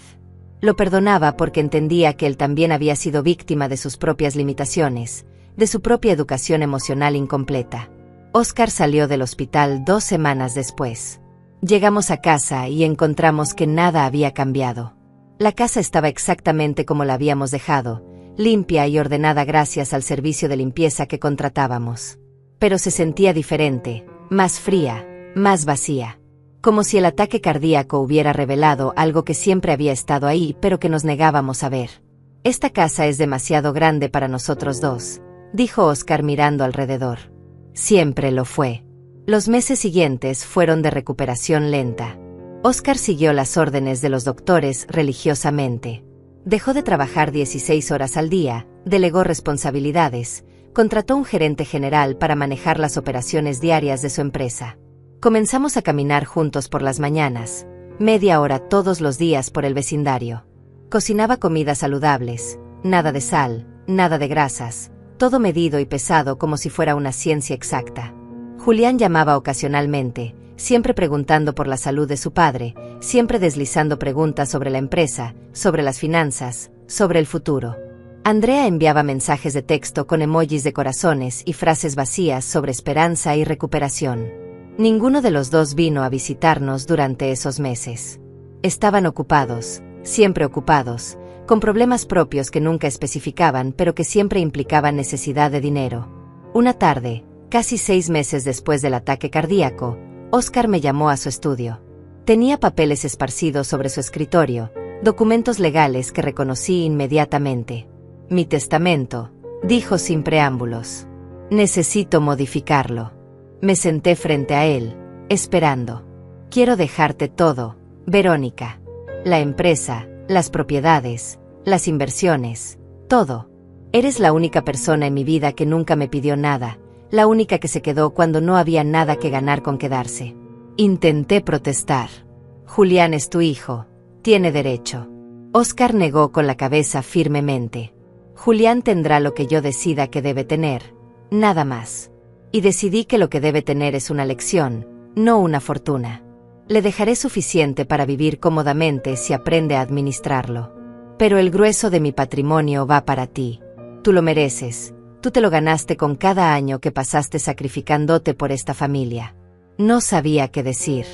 Lo perdonaba porque entendía que él también había sido víctima de sus propias limitaciones, de su propia educación emocional incompleta. Óscar salió del hospital 2 semanas después. Llegamos a casa y encontramos que nada había cambiado. La casa estaba exactamente como la habíamos dejado, limpia y ordenada gracias al servicio de limpieza que contratábamos. Pero se sentía diferente, más fría, más vacía. Como si el ataque cardíaco hubiera revelado algo que siempre había estado ahí pero que nos negábamos a ver. Esta casa es demasiado grande para nosotros dos, dijo Óscar mirando alrededor. Siempre lo fue. Los meses siguientes fueron de recuperación lenta. Óscar siguió las órdenes de los doctores religiosamente. Dejó de trabajar 16 horas al día, delegó responsabilidades, contrató un gerente general para manejar las operaciones diarias de su empresa. Comenzamos a caminar juntos por las mañanas, media hora todos los días por el vecindario. Cocinaba comidas saludables, nada de sal, nada de grasas, todo medido y pesado como si fuera una ciencia exacta. Julián llamaba ocasionalmente, siempre preguntando por la salud de su padre, siempre deslizando preguntas sobre la empresa, sobre las finanzas, sobre el futuro. Andrea enviaba mensajes de texto con emojis de corazones y frases vacías sobre esperanza y recuperación. Ninguno de los dos vino a visitarnos durante esos meses. Estaban ocupados, siempre ocupados, con problemas propios que nunca especificaban pero que siempre implicaban necesidad de dinero. Una tarde, casi 6 meses después del ataque cardíaco, Óscar me llamó a su estudio. Tenía papeles esparcidos sobre su escritorio, documentos legales que reconocí inmediatamente. Mi testamento, dijo sin preámbulos. Necesito modificarlo. Me senté frente a él, esperando. Quiero dejarte todo, Verónica. La empresa, las propiedades, las inversiones, todo. Eres la única persona en mi vida que nunca me pidió nada, la única que se quedó cuando no había nada que ganar con quedarse. Intenté protestar. Julián es tu hijo, tiene derecho. Óscar negó con la cabeza firmemente. Julián tendrá lo que yo decida que debe tener, nada más. Y decidí que lo que debe tener es una lección, no una fortuna. Le dejaré suficiente para vivir cómodamente si aprende a administrarlo. Pero el grueso de mi patrimonio va para ti. Tú lo mereces, tú te lo ganaste con cada año que pasaste sacrificándote por esta familia. No sabía qué decir.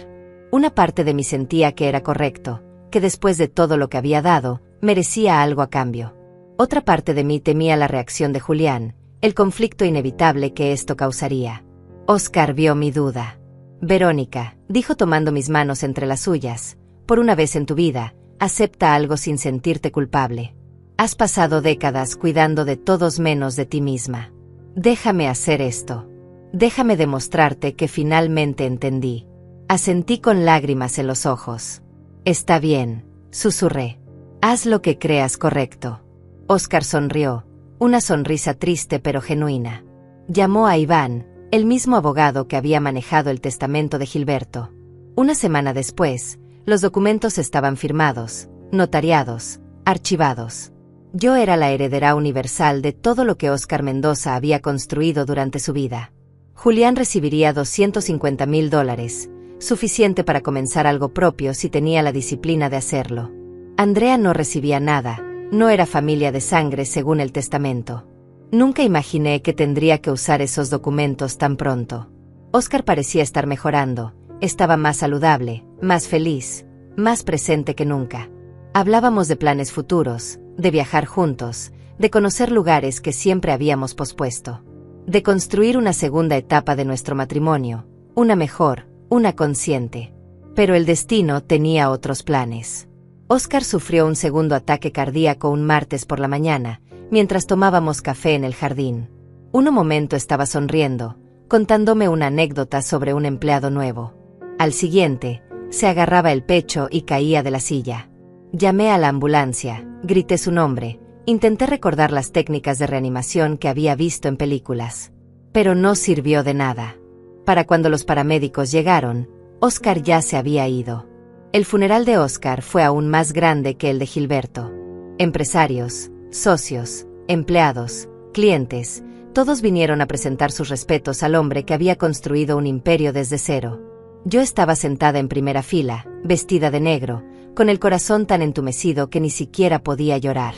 Una parte de mí sentía que era correcto, que después de todo lo que había dado, merecía algo a cambio. Otra parte de mí temía la reacción de Julián, el conflicto inevitable que esto causaría. Óscar vio mi duda. Verónica, dijo tomando mis manos entre las suyas, por una vez en tu vida, acepta algo sin sentirte culpable. Has pasado décadas cuidando de todos menos de ti misma. Déjame hacer esto. Déjame demostrarte que finalmente entendí. Asentí con lágrimas en los ojos. Está bien, susurré. Haz lo que creas correcto. Óscar sonrió, una sonrisa triste pero genuina. Llamó a Iván, el mismo abogado que había manejado el testamento de Gilberto. Una semana después, los documentos estaban firmados, notariados, archivados. Yo era la heredera universal de todo lo que Óscar Mendoza había construido durante su vida. Julián recibiría $250,000, suficiente para comenzar algo propio si tenía la disciplina de hacerlo. Andrea no recibía nada, no era familia de sangre según el testamento. Nunca imaginé que tendría que usar esos documentos tan pronto. Óscar parecía estar mejorando, estaba más saludable, más feliz, más presente que nunca. Hablábamos de planes futuros, de viajar juntos, de conocer lugares que siempre habíamos pospuesto, de construir una segunda etapa de nuestro matrimonio, una mejor, una consciente. Pero el destino tenía otros planes. Óscar sufrió un segundo ataque cardíaco un martes por la mañana, mientras tomábamos café en el jardín. Un momento estaba sonriendo, contándome una anécdota sobre un empleado nuevo. Al siguiente, se agarraba el pecho y caía de la silla. Llamé a la ambulancia, grité su nombre, intenté recordar las técnicas de reanimación que había visto en películas. Pero no sirvió de nada. Para cuando los paramédicos llegaron, Óscar ya se había ido. El funeral de Óscar fue aún más grande que el de Gilberto. Empresarios, socios, empleados, clientes, todos vinieron a presentar sus respetos al hombre que había construido un imperio desde cero. Yo estaba sentada en primera fila, vestida de negro, con el corazón tan entumecido que ni siquiera podía llorar.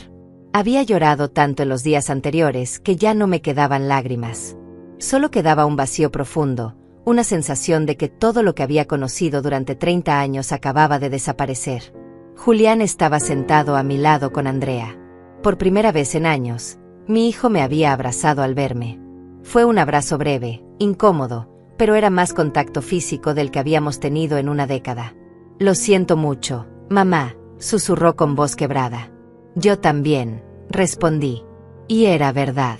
Había llorado tanto en los días anteriores que ya no me quedaban lágrimas. Solo quedaba un vacío profundo, una sensación de que todo lo que había conocido durante 30 años acababa de desaparecer. Julián estaba sentado a mi lado con Andrea. Por primera vez en años, mi hijo me había abrazado al verme. Fue un abrazo breve, incómodo, pero era más contacto físico del que habíamos tenido en una década. Lo siento mucho, mamá, susurró con voz quebrada. Yo también, respondí. Y era verdad.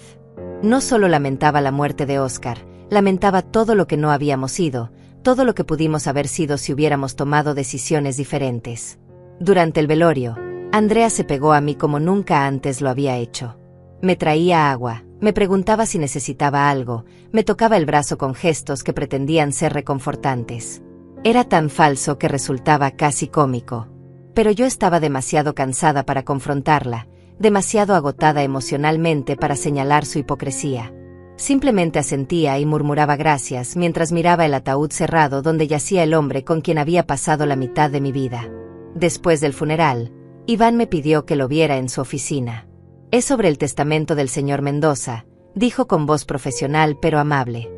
No solo lamentaba la muerte de Óscar, lamentaba todo lo que no habíamos sido, todo lo que pudimos haber sido si hubiéramos tomado decisiones diferentes. Durante el velorio, Andrea se pegó a mí como nunca antes lo había hecho. Me traía agua, me preguntaba si necesitaba algo, me tocaba el brazo con gestos que pretendían ser reconfortantes. Era tan falso que resultaba casi cómico. Pero yo estaba demasiado cansada para confrontarla, demasiado agotada emocionalmente para señalar su hipocresía. Simplemente asentía y murmuraba gracias mientras miraba el ataúd cerrado donde yacía el hombre con quien había pasado la mitad de mi vida. Después del funeral, Iván me pidió que lo viera en su oficina. Es sobre el testamento del señor Mendoza, dijo con voz profesional pero amable.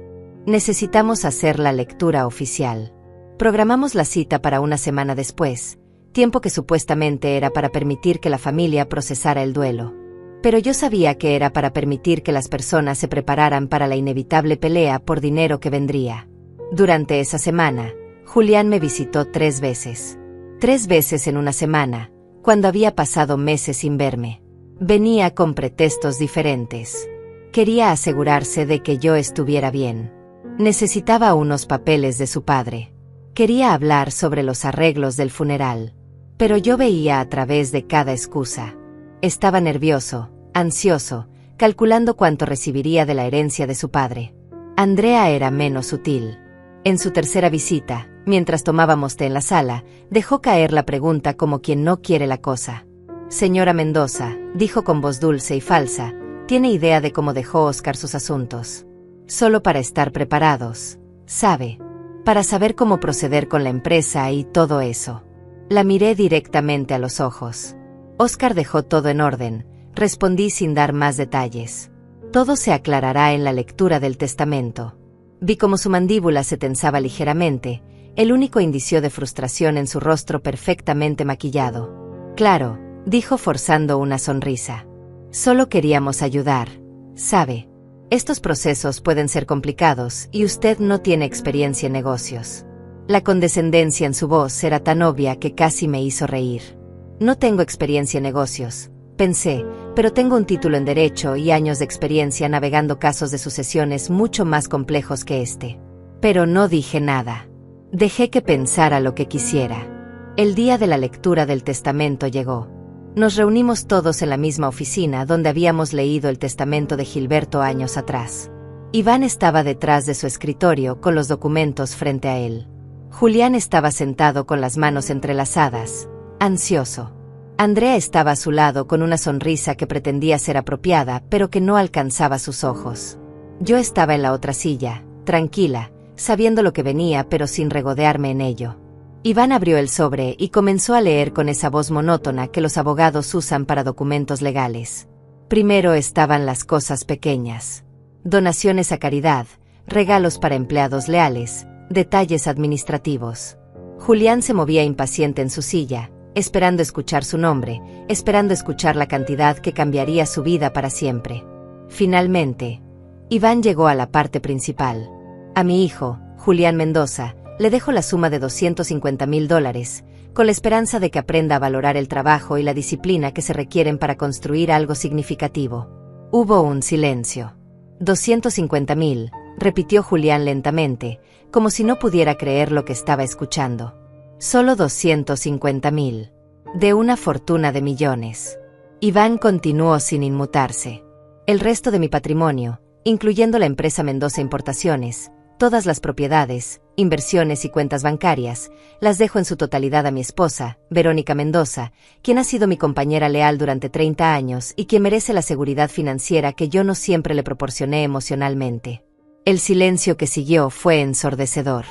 Necesitamos hacer la lectura oficial. Programamos la cita para una semana después, tiempo que supuestamente era para permitir que la familia procesara el duelo. Pero yo sabía que era para permitir que las personas se prepararan para la inevitable pelea por dinero que vendría. Durante esa semana, Julián me visitó 3 veces. 3 veces en una semana, cuando había pasado meses sin verme. Venía con pretextos diferentes. Quería asegurarse de que yo estuviera bien. Necesitaba unos papeles de su padre. Quería hablar sobre los arreglos del funeral. Pero yo veía a través de cada excusa. Estaba nervioso, ansioso, calculando cuánto recibiría de la herencia de su padre. Andrea era menos sutil. En su tercera visita, mientras tomábamos té en la sala, dejó caer la pregunta como quien no quiere la cosa. Señora Mendoza, dijo con voz dulce y falsa, ¿tiene idea de cómo dejó Óscar sus asuntos? Solo para estar preparados, ¿sabe? Para saber cómo proceder con la empresa y todo eso. La miré directamente a los ojos. Óscar dejó todo en orden, respondí sin dar más detalles. Todo se aclarará en la lectura del testamento. Vi cómo su mandíbula se tensaba ligeramente, el único indicio de frustración en su rostro perfectamente maquillado. Claro, dijo forzando una sonrisa. Solo queríamos ayudar, ¿sabe? Estos procesos pueden ser complicados y usted no tiene experiencia en negocios. La condescendencia en su voz era tan obvia que casi me hizo reír. No tengo experiencia en negocios, pensé, pero tengo un título en Derecho y años de experiencia navegando casos de sucesiones mucho más complejos que este. Pero no dije nada. Dejé que pensara lo que quisiera. El día de la lectura del testamento llegó. Nos reunimos todos en la misma oficina donde habíamos leído el testamento de Gilberto años atrás. Iván estaba detrás de su escritorio con los documentos frente a él. Julián estaba sentado con las manos entrelazadas, ansioso. Andrea estaba a su lado con una sonrisa que pretendía ser apropiada pero que no alcanzaba sus ojos. Yo estaba en la otra silla, tranquila, sabiendo lo que venía pero sin regodearme en ello. Iván abrió el sobre y comenzó a leer con esa voz monótona que los abogados usan para documentos legales. Primero estaban las cosas pequeñas. Donaciones a caridad, regalos para empleados leales, detalles administrativos. Julián se movía impaciente en su silla, esperando escuchar su nombre, esperando escuchar la cantidad que cambiaría su vida para siempre. Finalmente, Iván llegó a la parte principal. A mi hijo, Julián Mendoza, le dejo la suma de $250,000, con la esperanza de que aprenda a valorar el trabajo y la disciplina que se requieren para construir algo significativo. Hubo un silencio. 250,000, repitió Julián lentamente, como si no pudiera creer lo que estaba escuchando. Solo 250,000. De una fortuna de millones. Iván continuó sin inmutarse. El resto de mi patrimonio, incluyendo la empresa Mendoza Importaciones, todas las propiedades, inversiones y cuentas bancarias, las dejo en su totalidad a mi esposa, Verónica Mendoza, quien ha sido mi compañera leal durante 30 años y quien merece la seguridad financiera que yo no siempre le proporcioné emocionalmente. El silencio que siguió fue ensordecedor.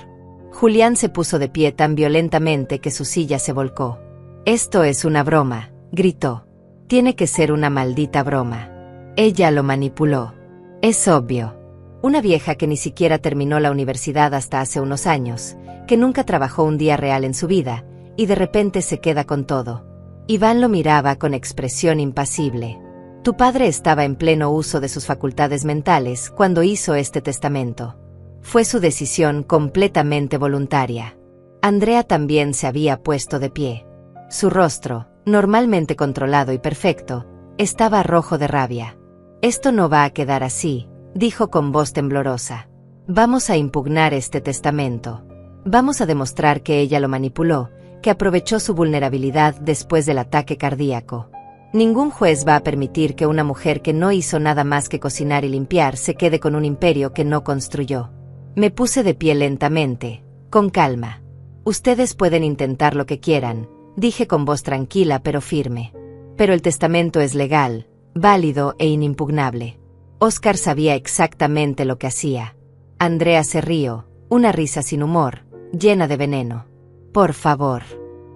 Julián se puso de pie tan violentamente que su silla se volcó. «Esto es una broma», gritó. «Tiene que ser una maldita broma. Ella lo manipuló. Es obvio. Una vieja que ni siquiera terminó la universidad hasta hace unos años, que nunca trabajó un día real en su vida, y de repente se queda con todo». Iván lo miraba con expresión impasible. «Tu padre estaba en pleno uso de sus facultades mentales cuando hizo este testamento. Fue su decisión completamente voluntaria». Andrea también se había puesto de pie. Su rostro, normalmente controlado y perfecto, estaba rojo de rabia. «Esto no va a quedar así», dijo con voz temblorosa. «Vamos a impugnar este testamento. Vamos a demostrar que ella lo manipuló, que aprovechó su vulnerabilidad después del ataque cardíaco. Ningún juez va a permitir que una mujer que no hizo nada más que cocinar y limpiar se quede con un imperio que no construyó». Me puse de pie lentamente, con calma. «Ustedes pueden intentar lo que quieran», dije con voz tranquila pero firme. «Pero el testamento es legal, válido e inimpugnable». Óscar sabía exactamente lo que hacía. Andrea se rió, una risa sin humor, llena de veneno. «Por favor.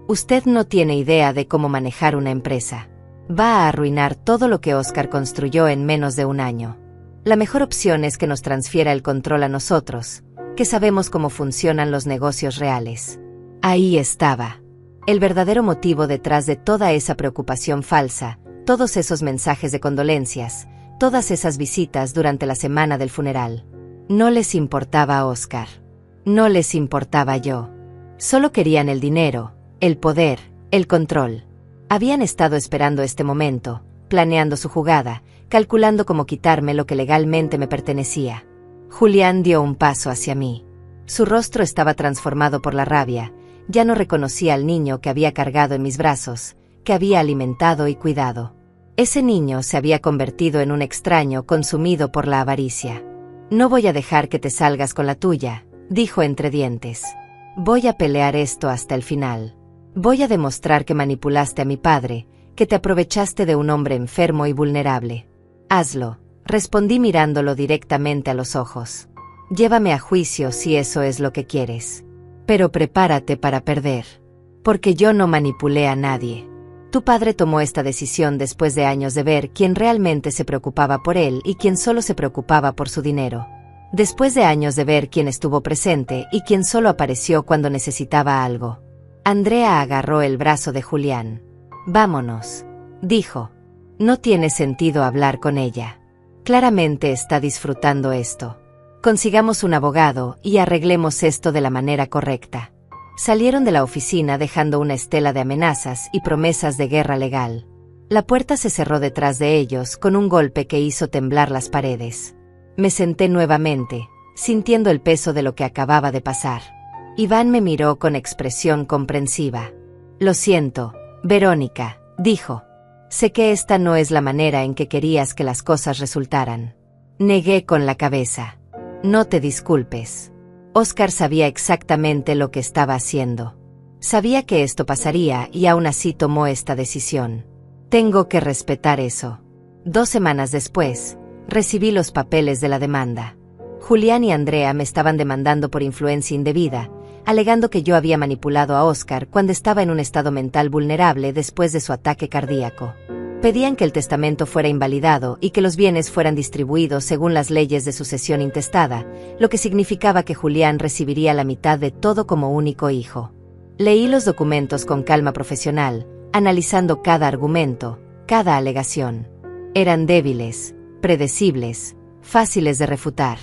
Usted no tiene idea de cómo manejar una empresa. Va a arruinar todo lo que Óscar construyó en menos de un año. La mejor opción es que nos transfiera el control a nosotros, que sabemos cómo funcionan los negocios reales». Ahí estaba. El verdadero motivo detrás de toda esa preocupación falsa, todos esos mensajes de condolencias, todas esas visitas durante la semana del funeral. No les importaba a Óscar. No les importaba yo. Solo querían el dinero, el poder, el control. Habían estado esperando este momento, planeando su jugada, calculando cómo quitarme lo que legalmente me pertenecía. Julián dio un paso hacia mí. Su rostro estaba transformado por la rabia. Ya no reconocía al niño que había cargado en mis brazos, que había alimentado y cuidado. Ese niño se había convertido en un extraño consumido por la avaricia. «No voy a dejar que te salgas con la tuya», dijo entre dientes. «Voy a pelear esto hasta el final. Voy a demostrar que manipulaste a mi padre, que te aprovechaste de un hombre enfermo y vulnerable. Hazlo», respondí mirándolo directamente a los ojos. «Llévame a juicio si eso es lo que quieres. Pero prepárate para perder. Porque yo no manipulé a nadie. Tu padre tomó esta decisión después de años de ver quién realmente se preocupaba por él y quién solo se preocupaba por su dinero. Después de años de ver quién estuvo presente y quién solo apareció cuando necesitaba algo. Andrea agarró el brazo de Julián. Vámonos, dijo. No tiene sentido hablar con ella. Claramente está disfrutando esto. Consigamos un abogado y arreglemos esto de la manera correcta. Salieron de la oficina dejando una estela de amenazas y promesas de guerra legal. La puerta se cerró detrás de ellos con un golpe que hizo temblar las paredes. Me senté nuevamente, sintiendo el peso de lo que acababa de pasar. Iván me miró con expresión comprensiva. Lo siento, Verónica, dijo. Sé que esta no es la manera en que querías que las cosas resultaran. Negué con la cabeza. No te disculpes. Óscar sabía exactamente lo que estaba haciendo. Sabía que esto pasaría y aún así tomó esta decisión. Tengo que respetar eso. 2 semanas después, recibí los papeles de la demanda. Julián y Andrea me estaban demandando por influencia indebida, alegando que yo había manipulado a Óscar cuando estaba en un estado mental vulnerable después de su ataque cardíaco. Pedían que el testamento fuera invalidado y que los bienes fueran distribuidos según las leyes de sucesión intestada, lo que significaba que Julián recibiría la mitad de todo como único hijo. Leí los documentos con calma profesional, analizando cada argumento, cada alegación. Eran débiles, predecibles, fáciles de refutar.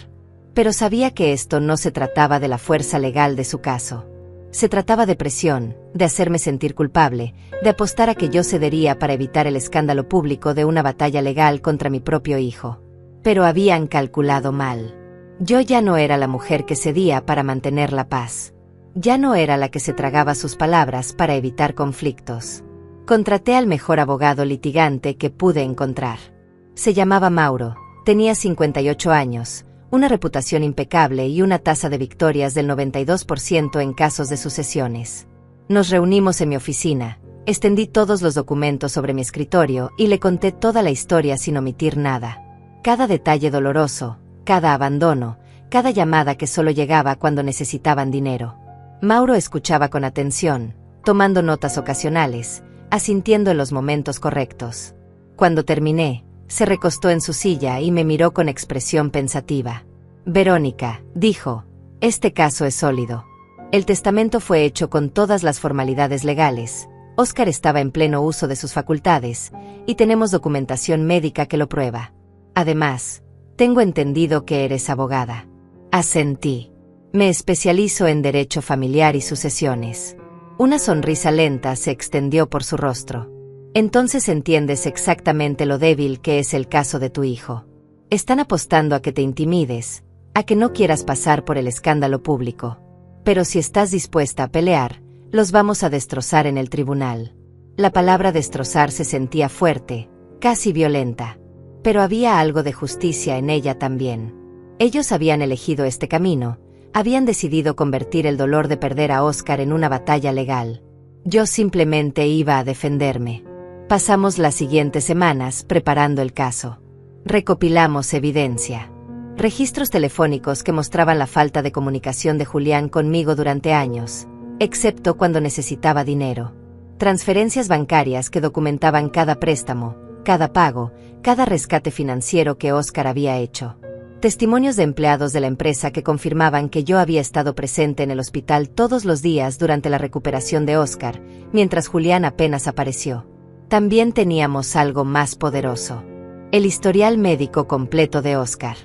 Pero sabía que esto no se trataba de la fuerza legal de su caso. Se trataba de presión, de hacerme sentir culpable, de apostar a que yo cedería para evitar el escándalo público de una batalla legal contra mi propio hijo. Pero habían calculado mal. Yo ya no era la mujer que cedía para mantener la paz. Ya no era la que se tragaba sus palabras para evitar conflictos. Contraté al mejor abogado litigante que pude encontrar. Se llamaba Mauro, tenía 58 años, una reputación impecable y una tasa de victorias del 92% en casos de sucesiones. Nos reunimos en mi oficina, extendí todos los documentos sobre mi escritorio y le conté toda la historia sin omitir nada. Cada detalle doloroso, cada abandono, cada llamada que solo llegaba cuando necesitaban dinero. Mauro escuchaba con atención, tomando notas ocasionales, asintiendo en los momentos correctos. Cuando terminé, se recostó en su silla y me miró con expresión pensativa. Verónica, dijo, este caso es sólido. El testamento fue hecho con todas las formalidades legales, Óscar estaba en pleno uso de sus facultades, y tenemos documentación médica que lo prueba. Además, tengo entendido que eres abogada. Asentí. Me especializo en derecho familiar y sucesiones. Una sonrisa lenta se extendió por su rostro. Entonces entiendes exactamente lo débil que es el caso de tu hijo. Están apostando a que te intimides, a que no quieras pasar por el escándalo público. Pero si estás dispuesta a pelear, los vamos a destrozar en el tribunal. La palabra destrozar se sentía fuerte, casi violenta. Pero había algo de justicia en ella también. Ellos habían elegido este camino, habían decidido convertir el dolor de perder a Óscar en una batalla legal. Yo simplemente iba a defenderme. Pasamos las siguientes semanas preparando el caso. Recopilamos evidencia. Registros telefónicos que mostraban la falta de comunicación de Julián conmigo durante años, excepto cuando necesitaba dinero. Transferencias bancarias que documentaban cada préstamo, cada pago, cada rescate financiero que Óscar había hecho. Testimonios de empleados de la empresa que confirmaban que yo había estado presente en el hospital todos los días durante la recuperación de Óscar, mientras Julián apenas apareció. También teníamos algo más poderoso. El historial médico completo de Óscar.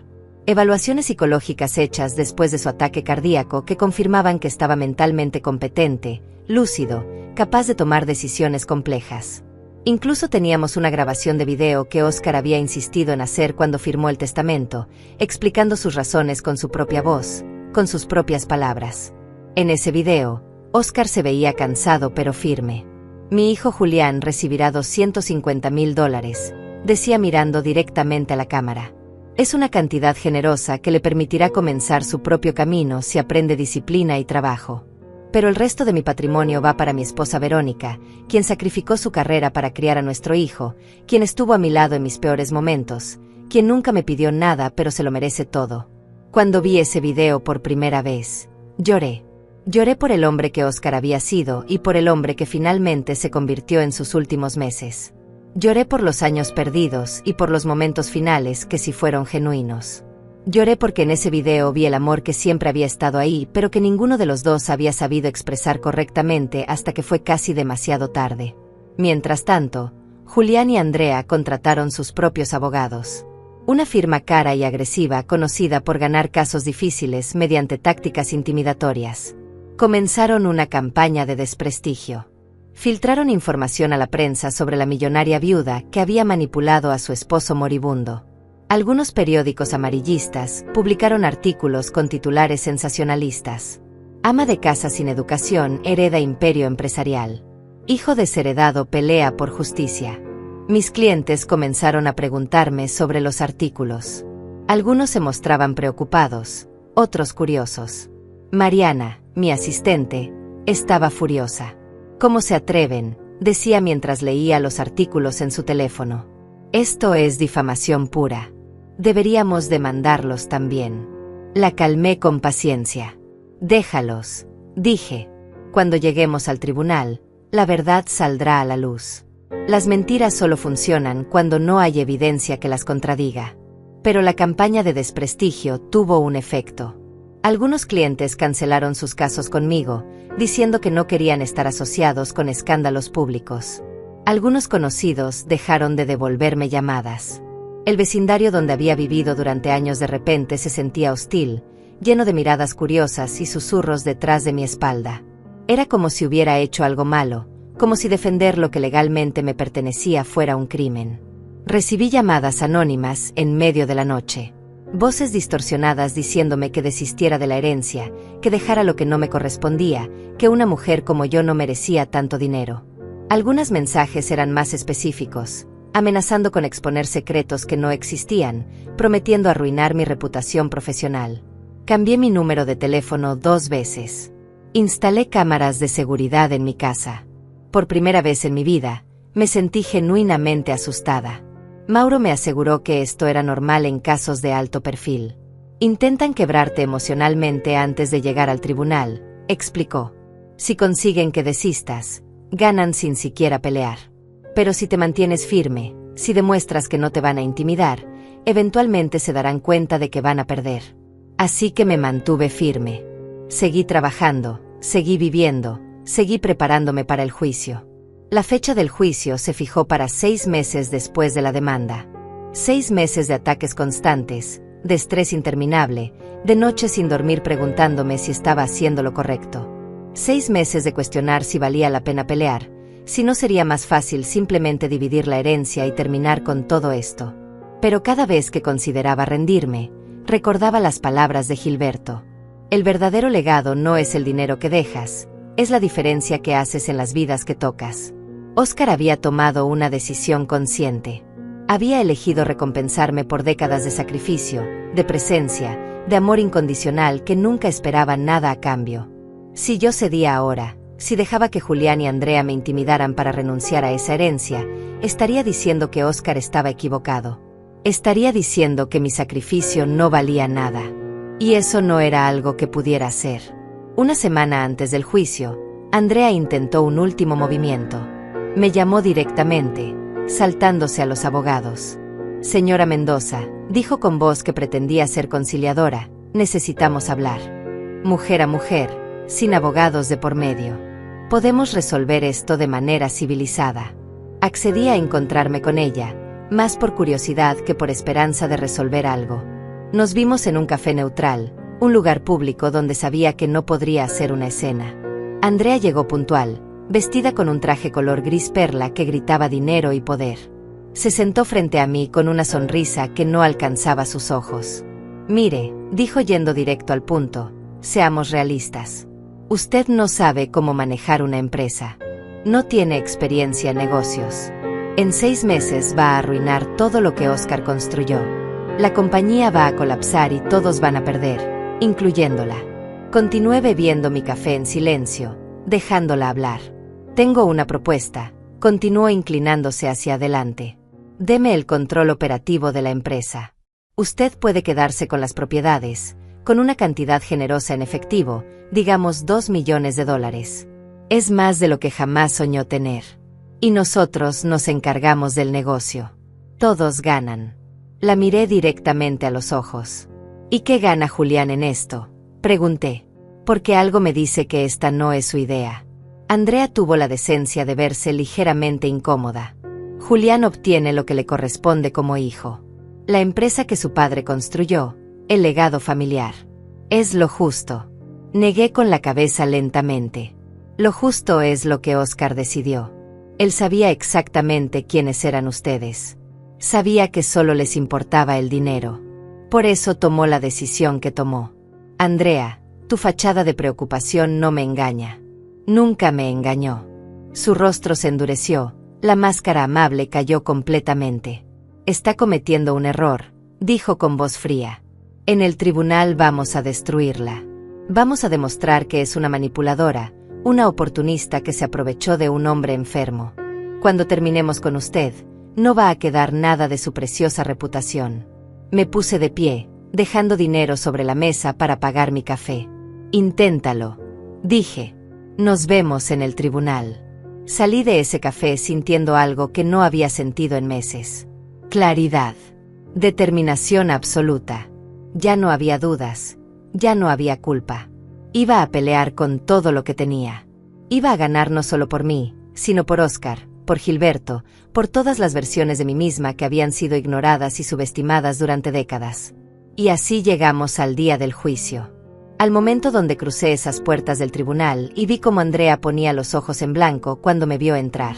Evaluaciones psicológicas hechas después de su ataque cardíaco que confirmaban que estaba mentalmente competente, lúcido, capaz de tomar decisiones complejas. Incluso teníamos una grabación de video que Óscar había insistido en hacer cuando firmó el testamento, explicando sus razones con su propia voz, con sus propias palabras. En ese video, Óscar se veía cansado pero firme. Mi hijo Julián recibirá $250,000, decía mirando directamente a la cámara. Es una cantidad generosa que le permitirá comenzar su propio camino si aprende disciplina y trabajo. Pero el resto de mi patrimonio va para mi esposa Verónica, quien sacrificó su carrera para criar a nuestro hijo, quien estuvo a mi lado en mis peores momentos, quien nunca me pidió nada pero se lo merece todo. Cuando vi ese video por primera vez, lloré. Lloré por el hombre que Oscar había sido y por el hombre que finalmente se convirtió en sus últimos meses. Lloré por los años perdidos y por los momentos finales que sí fueron genuinos. Lloré porque en ese video vi el amor que siempre había estado ahí, pero que ninguno de los dos había sabido expresar correctamente hasta que fue casi demasiado tarde. Mientras tanto, Julián y Andrea contrataron sus propios abogados. Una firma cara y agresiva conocida por ganar casos difíciles mediante tácticas intimidatorias. Comenzaron una campaña de desprestigio. Filtraron información a la prensa sobre la millonaria viuda que había manipulado a su esposo moribundo. Algunos periódicos amarillistas publicaron artículos con titulares sensacionalistas. Ama de casa sin educación hereda imperio empresarial. Hijo desheredado pelea por justicia. Mis clientes comenzaron a preguntarme sobre los artículos. Algunos se mostraban preocupados, otros curiosos. Mariana, mi asistente, estaba furiosa. ¿Cómo se atreven?, decía mientras leía los artículos en su teléfono. Esto es difamación pura. Deberíamos demandarlos también. La calmé con paciencia. Déjalos, dije. Cuando lleguemos al tribunal, la verdad saldrá a la luz. Las mentiras solo funcionan cuando no hay evidencia que las contradiga. Pero la campaña de desprestigio tuvo un efecto. Algunos clientes cancelaron sus casos conmigo, diciendo que no querían estar asociados con escándalos públicos. Algunos conocidos dejaron de devolverme llamadas. El vecindario donde había vivido durante años de repente se sentía hostil, lleno de miradas curiosas y susurros detrás de mi espalda. Era como si hubiera hecho algo malo, como si defender lo que legalmente me pertenecía fuera un crimen. Recibí llamadas anónimas en medio de la noche. Voces distorsionadas diciéndome que desistiera de la herencia, que dejara lo que no me correspondía, que una mujer como yo no merecía tanto dinero. Algunos mensajes eran más específicos, amenazando con exponer secretos que no existían, prometiendo arruinar mi reputación profesional. Cambié mi número de teléfono 2 veces. Instalé cámaras de seguridad en mi casa. Por primera vez en mi vida, me sentí genuinamente asustada. Mauro me aseguró que esto era normal en casos de alto perfil. Intentan quebrarte emocionalmente antes de llegar al tribunal, explicó. Si consiguen que desistas, ganan sin siquiera pelear. Pero si te mantienes firme, si demuestras que no te van a intimidar, eventualmente se darán cuenta de que van a perder. Así que me mantuve firme. Seguí trabajando, seguí viviendo, seguí preparándome para el juicio. La fecha del juicio se fijó para 6 meses después de la demanda. 6 meses de ataques constantes, de estrés interminable, de noches sin dormir preguntándome si estaba haciendo lo correcto. 6 meses de cuestionar si valía la pena pelear, si no sería más fácil simplemente dividir la herencia y terminar con todo esto. Pero cada vez que consideraba rendirme, recordaba las palabras de Gilberto. El verdadero legado no es el dinero que dejas, es la diferencia que haces en las vidas que tocas. Oscar había tomado una decisión consciente. Había elegido recompensarme por décadas de sacrificio, de presencia, de amor incondicional que nunca esperaba nada a cambio. Si yo cedía ahora, si dejaba que Julián y Andrea me intimidaran para renunciar a esa herencia, estaría diciendo que Oscar estaba equivocado. Estaría diciendo que mi sacrificio no valía nada. Y eso no era algo que pudiera hacer. Una semana antes del juicio, Andrea intentó un último movimiento. Me llamó directamente, saltándose a los abogados. Señora Mendoza, dijo con voz que pretendía ser conciliadora, necesitamos hablar. Mujer a mujer, sin abogados de por medio. Podemos resolver esto de manera civilizada. Accedí a encontrarme con ella, más por curiosidad que por esperanza de resolver algo. Nos vimos en un café neutral, un lugar público donde sabía que no podría hacer una escena. Andrea llegó puntual, vestida con un traje color gris perla que gritaba dinero y poder. Se sentó frente a mí con una sonrisa que no alcanzaba sus ojos. Mire, dijo yendo directo al punto, seamos realistas. Usted no sabe cómo manejar una empresa. No tiene experiencia en negocios. En 6 meses va a arruinar todo lo que Oscar construyó. La compañía va a colapsar y todos van a perder, incluyéndola. Continué bebiendo mi café en silencio, dejándola hablar. Tengo una propuesta, continuó inclinándose hacia adelante. Deme el control operativo de la empresa. Usted puede quedarse con las propiedades, con una cantidad generosa en efectivo, digamos $2 millones. Es más de lo que jamás soñó tener. Y nosotros nos encargamos del negocio. Todos ganan. La miré directamente a los ojos. ¿Y qué gana Julián en esto?, pregunté. Porque algo me dice que esta no es su idea. Andrea tuvo la decencia de verse ligeramente incómoda. Julián obtiene lo que le corresponde como hijo. La empresa que su padre construyó, el legado familiar. Es lo justo. Negué con la cabeza lentamente. Lo justo es lo que Oscar decidió. Él sabía exactamente quiénes eran ustedes. Sabía que solo les importaba el dinero. Por eso tomó la decisión que tomó. Andrea, tu fachada de preocupación no me engaña. Nunca me engañó. Su rostro se endureció, la máscara amable cayó completamente. Está cometiendo un error, dijo con voz fría. En el tribunal vamos a destruirla. Vamos a demostrar que es una manipuladora, una oportunista que se aprovechó de un hombre enfermo. Cuando terminemos con usted, no va a quedar nada de su preciosa reputación. Me puse de pie, dejando dinero sobre la mesa para pagar mi café. Inténtalo, dije. Nos vemos en el tribunal. Salí de ese café sintiendo algo que no había sentido en meses. Claridad. Determinación absoluta. Ya no había dudas. Ya no había culpa. Iba a pelear con todo lo que tenía. Iba a ganar no solo por mí, sino por Oscar, por Gilberto, por todas las versiones de mí misma que habían sido ignoradas y subestimadas durante décadas. Y así llegamos al día del juicio. Al momento donde crucé esas puertas del tribunal y vi cómo Andrea ponía los ojos en blanco cuando me vio entrar.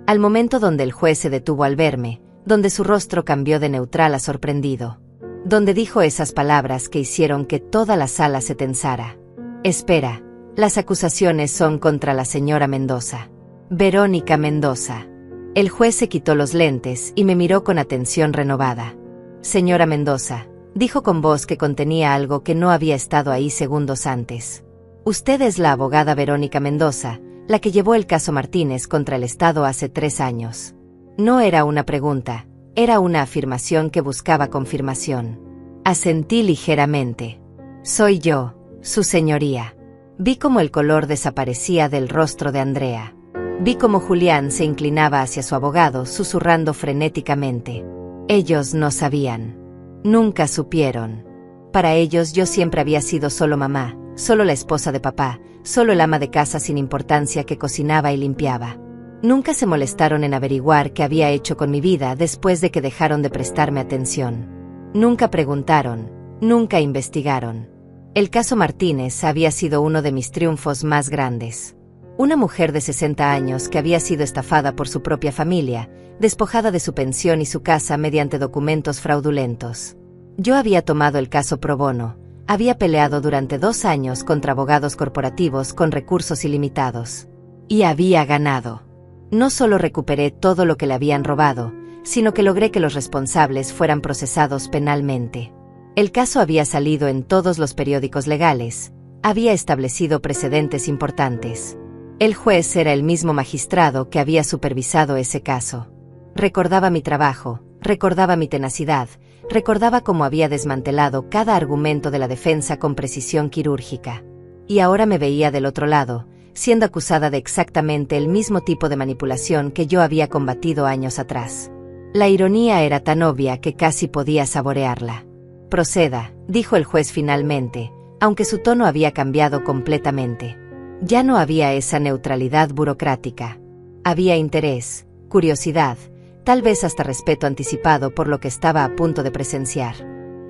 Al momento donde el juez se detuvo al verme, donde su rostro cambió de neutral a sorprendido. Donde dijo esas palabras que hicieron que toda la sala se tensara. Espera, las acusaciones son contra la señora Mendoza. Verónica Mendoza. El juez se quitó los lentes y me miró con atención renovada. Señora Mendoza, dijo con voz que contenía algo que no había estado ahí segundos antes. Usted es la abogada Verónica Mendoza, la que llevó el caso Martínez contra el Estado hace 3 años. No era una pregunta, era una afirmación que buscaba confirmación. Asentí ligeramente. Soy yo, su señoría. Vi cómo el color desaparecía del rostro de Andrea. Vi cómo Julián se inclinaba hacia su abogado, susurrando frenéticamente. Ellos no sabían. Nunca supieron. Para ellos yo siempre había sido solo mamá, solo la esposa de papá, solo el ama de casa sin importancia que cocinaba y limpiaba. Nunca se molestaron en averiguar qué había hecho con mi vida después de que dejaron de prestarme atención. Nunca preguntaron, nunca investigaron. El caso Martínez había sido uno de mis triunfos más grandes. Una mujer de 60 años que había sido estafada por su propia familia, despojada de su pensión y su casa mediante documentos fraudulentos. Yo había tomado el caso pro bono, había peleado durante 2 años contra abogados corporativos con recursos ilimitados. Y había ganado. No solo recuperé todo lo que le habían robado, sino que logré que los responsables fueran procesados penalmente. El caso había salido en todos los periódicos legales, había establecido precedentes importantes. El juez era el mismo magistrado que había supervisado ese caso. Recordaba mi trabajo, recordaba mi tenacidad, recordaba cómo había desmantelado cada argumento de la defensa con precisión quirúrgica. Y ahora me veía del otro lado, siendo acusada de exactamente el mismo tipo de manipulación que yo había combatido años atrás. La ironía era tan obvia que casi podía saborearla. Proceda, dijo el juez finalmente, aunque su tono había cambiado completamente. Ya no había esa neutralidad burocrática. Había interés, curiosidad, tal vez hasta respeto anticipado por lo que estaba a punto de presenciar.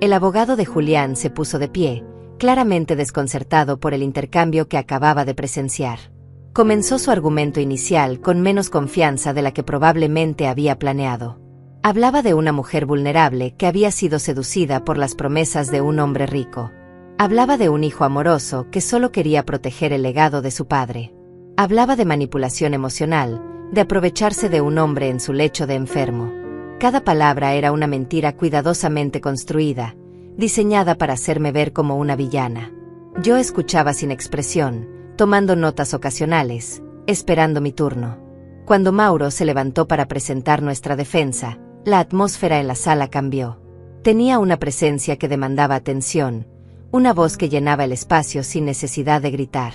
El abogado de Julián se puso de pie, claramente desconcertado por el intercambio que acababa de presenciar. Comenzó su argumento inicial con menos confianza de la que probablemente había planeado. Hablaba de una mujer vulnerable que había sido seducida por las promesas de un hombre rico. Hablaba de un hijo amoroso que solo quería proteger el legado de su padre. Hablaba de manipulación emocional, de aprovecharse de un hombre en su lecho de enfermo. Cada palabra era una mentira cuidadosamente construida, diseñada para hacerme ver como una villana. Yo escuchaba sin expresión, tomando notas ocasionales, esperando mi turno. Cuando Mauro se levantó para presentar nuestra defensa, la atmósfera en la sala cambió. Tenía una presencia que demandaba atención, una voz que llenaba el espacio sin necesidad de gritar.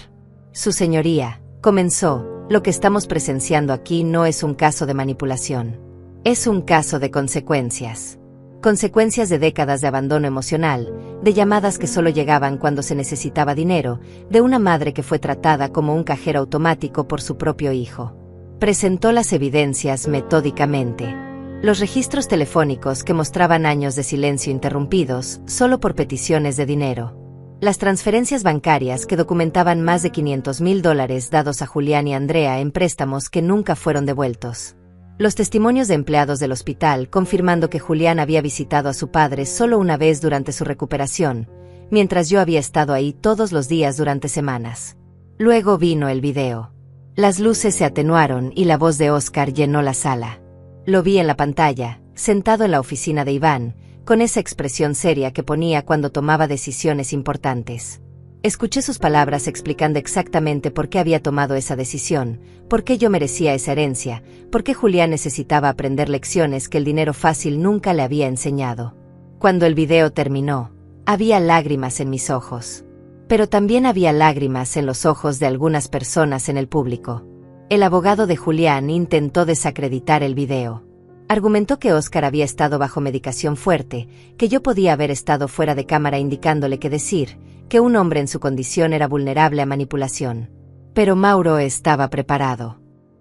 Su señoría, comenzó, lo que estamos presenciando aquí no es un caso de manipulación. Es un caso de consecuencias. Consecuencias de décadas de abandono emocional, de llamadas que solo llegaban cuando se necesitaba dinero, de una madre que fue tratada como un cajero automático por su propio hijo. Presentó las evidencias metódicamente. Los registros telefónicos que mostraban años de silencio interrumpidos solo por peticiones de dinero. Las transferencias bancarias que documentaban más de $500,000 dados a Julián y Andrea en préstamos que nunca fueron devueltos. Los testimonios de empleados del hospital confirmando que Julián había visitado a su padre solo una vez durante su recuperación, mientras yo había estado ahí todos los días durante semanas. Luego vino el video. Las luces se atenuaron y la voz de Óscar llenó la sala. Lo vi en la pantalla, sentado en la oficina de Iván, con esa expresión seria que ponía cuando tomaba decisiones importantes. Escuché sus palabras explicando exactamente por qué había tomado esa decisión, por qué yo merecía esa herencia, por qué Julián necesitaba aprender lecciones que el dinero fácil nunca le había enseñado. Cuando el video terminó, había lágrimas en mis ojos. Pero también había lágrimas en los ojos de algunas personas en el público. El abogado de Julián intentó desacreditar el video. Argumentó que Óscar había estado bajo medicación fuerte, que yo podía haber estado fuera de cámara indicándole qué decir, que un hombre en su condición era vulnerable a manipulación. Pero Mauro estaba preparado.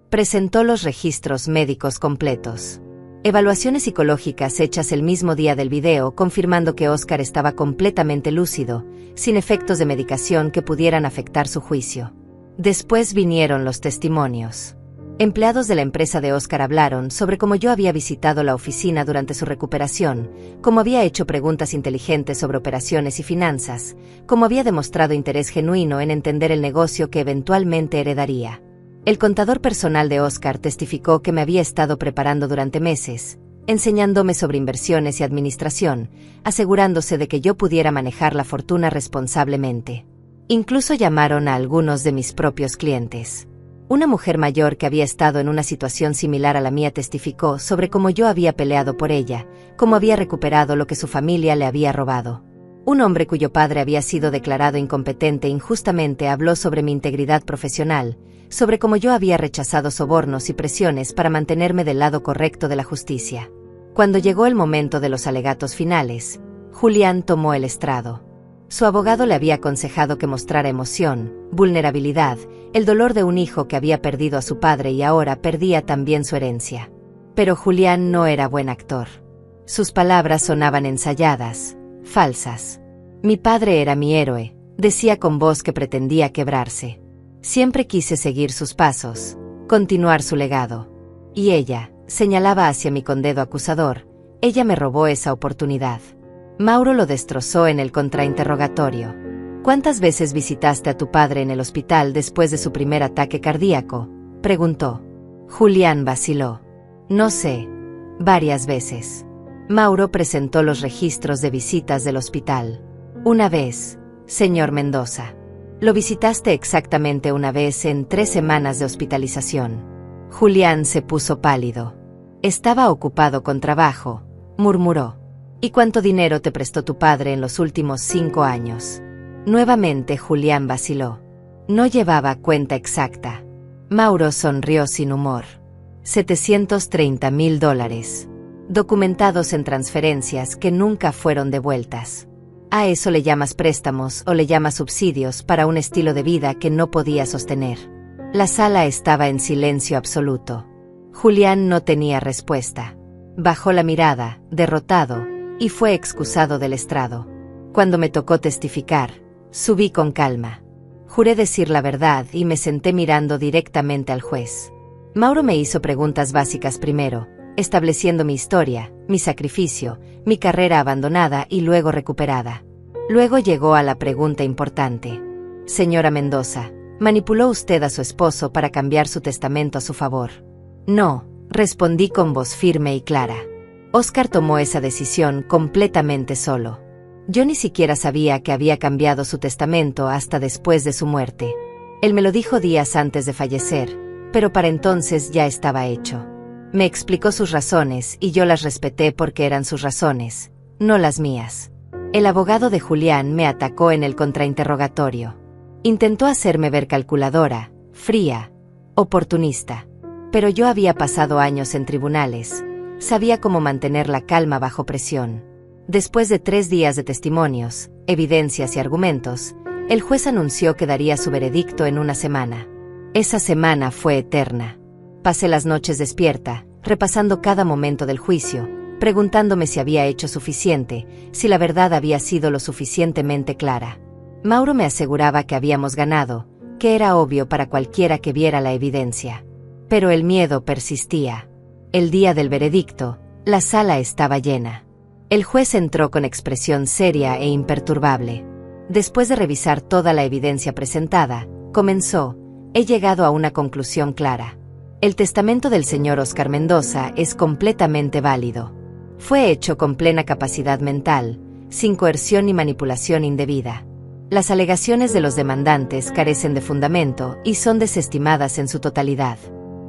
Presentó los registros médicos completos. Evaluaciones psicológicas hechas el mismo día del video confirmando que Óscar estaba completamente lúcido, sin efectos de medicación que pudieran afectar su juicio. Después vinieron los testimonios. Empleados de la empresa de Óscar hablaron sobre cómo yo había visitado la oficina durante su recuperación, cómo había hecho preguntas inteligentes sobre operaciones y finanzas, cómo había demostrado interés genuino en entender el negocio que eventualmente heredaría. El contador personal de Óscar testificó que me había estado preparando durante meses, enseñándome sobre inversiones y administración, asegurándose de que yo pudiera manejar la fortuna responsablemente. Incluso llamaron a algunos de mis propios clientes. Una mujer mayor que había estado en una situación similar a la mía testificó sobre cómo yo había peleado por ella, cómo había recuperado lo que su familia le había robado. Un hombre cuyo padre había sido declarado incompetente injustamente habló sobre mi integridad profesional, sobre cómo yo había rechazado sobornos y presiones para mantenerme del lado correcto de la justicia. Cuando llegó el momento de los alegatos finales, Julián tomó el estrado. Su abogado le había aconsejado que mostrara emoción, vulnerabilidad, el dolor de un hijo que había perdido a su padre y ahora perdía también su herencia. Pero Julián no era buen actor. Sus palabras sonaban ensayadas, falsas. Mi padre era mi héroe, decía con voz que pretendía quebrarse. Siempre quise seguir sus pasos, continuar su legado. Y ella, señalaba hacia mí con dedo acusador, ella me robó esa oportunidad. Mauro lo destrozó en el contrainterrogatorio. ¿Cuántas veces visitaste a tu padre en el hospital después de su primer ataque cardíaco?, preguntó. Julián vaciló. No sé. Varias veces. Mauro presentó los registros de visitas del hospital. Una vez, señor Mendoza. Lo visitaste exactamente una vez en 3 semanas de hospitalización. Julián se puso pálido. Estaba ocupado con trabajo, murmuró. ¿Y cuánto dinero te prestó tu padre en los últimos 5 años? Nuevamente Julián vaciló. No llevaba cuenta exacta. Mauro sonrió sin humor. $730,000. Documentados en transferencias que nunca fueron devueltas. ¿A eso le llamas préstamos o le llamas subsidios para un estilo de vida que no podía sostener? La sala estaba en silencio absoluto. Julián no tenía respuesta. Bajó la mirada, derrotado, y fue excusado del estrado. Cuando me tocó testificar, subí con calma. Juré decir la verdad y me senté mirando directamente al juez. Mauro me hizo preguntas básicas primero, estableciendo mi historia, mi sacrificio, mi carrera abandonada y luego recuperada. Luego llegó a la pregunta importante. Señora Mendoza, ¿manipuló usted a su esposo para cambiar su testamento a su favor? No, respondí con voz firme y clara. Óscar tomó esa decisión completamente solo. Yo ni siquiera sabía que había cambiado su testamento hasta después de su muerte. Él me lo dijo días antes de fallecer, pero para entonces ya estaba hecho. Me explicó sus razones y yo las respeté porque eran sus razones, no las mías. El abogado de Julián me atacó en el contrainterrogatorio. Intentó hacerme ver calculadora, fría, oportunista. Pero yo había pasado años en tribunales, sabía cómo mantener la calma bajo presión. Después de 3 días de testimonios, evidencias y argumentos, el juez anunció que daría su veredicto en una semana. Esa semana fue eterna. Pasé las noches despierta, repasando cada momento del juicio, preguntándome si había hecho suficiente, si la verdad había sido lo suficientemente clara. Mauro me aseguraba que habíamos ganado, que era obvio para cualquiera que viera la evidencia. Pero el miedo persistía. El día del veredicto, la sala estaba llena. El juez entró con expresión seria e imperturbable. Después de revisar toda la evidencia presentada, comenzó: he llegado a una conclusión clara. El testamento del señor Óscar Mendoza es completamente válido. Fue hecho con plena capacidad mental, sin coerción ni manipulación indebida. Las alegaciones de los demandantes carecen de fundamento y son desestimadas en su totalidad.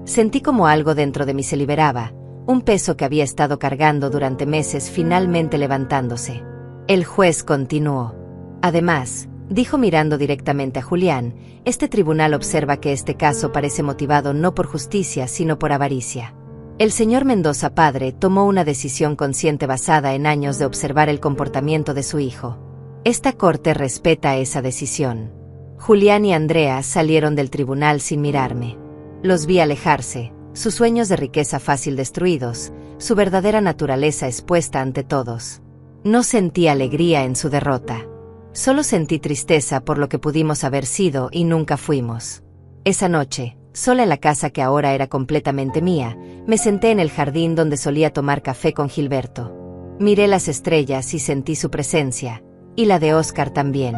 Sentí como algo dentro de mí se liberaba, un peso que había estado cargando durante meses finalmente levantándose. El juez continuó. Además, dijo mirando directamente a Julián, este tribunal observa que este caso parece motivado no por justicia sino por avaricia. El señor Mendoza padre tomó una decisión consciente basada en años de observar el comportamiento de su hijo. Esta corte respeta esa decisión. Julián y Andrea salieron del tribunal sin mirarme. Los vi alejarse, sus sueños de riqueza fácil destruidos, su verdadera naturaleza expuesta ante todos. No sentí alegría en su derrota. Solo sentí tristeza por lo que pudimos haber sido y nunca fuimos. Esa noche, sola en la casa que ahora era completamente mía, me senté en el jardín donde solía tomar café con Gilberto. Miré las estrellas y sentí su presencia, y la de Óscar también.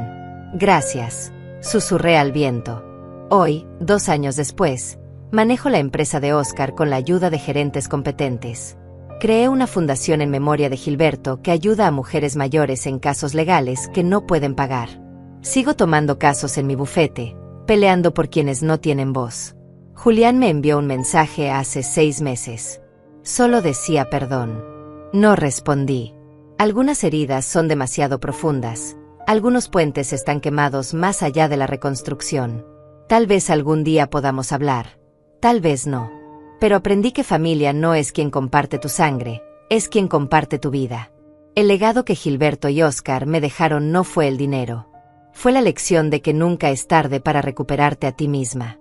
Gracias, susurré al viento. Hoy, 2 años después, manejo la empresa de Óscar con la ayuda de gerentes competentes. Creé una fundación en memoria de Gilberto que ayuda a mujeres mayores en casos legales que no pueden pagar. Sigo tomando casos en mi bufete, peleando por quienes no tienen voz. Julián me envió un mensaje hace 6 meses. Solo decía perdón. No respondí. Algunas heridas son demasiado profundas. Algunos puentes están quemados más allá de la reconstrucción. Tal vez algún día podamos hablar. Tal vez no. Pero aprendí que familia no es quien comparte tu sangre, es quien comparte tu vida. El legado que Gilberto y Óscar me dejaron no fue el dinero. Fue la lección de que nunca es tarde para recuperarte a ti misma.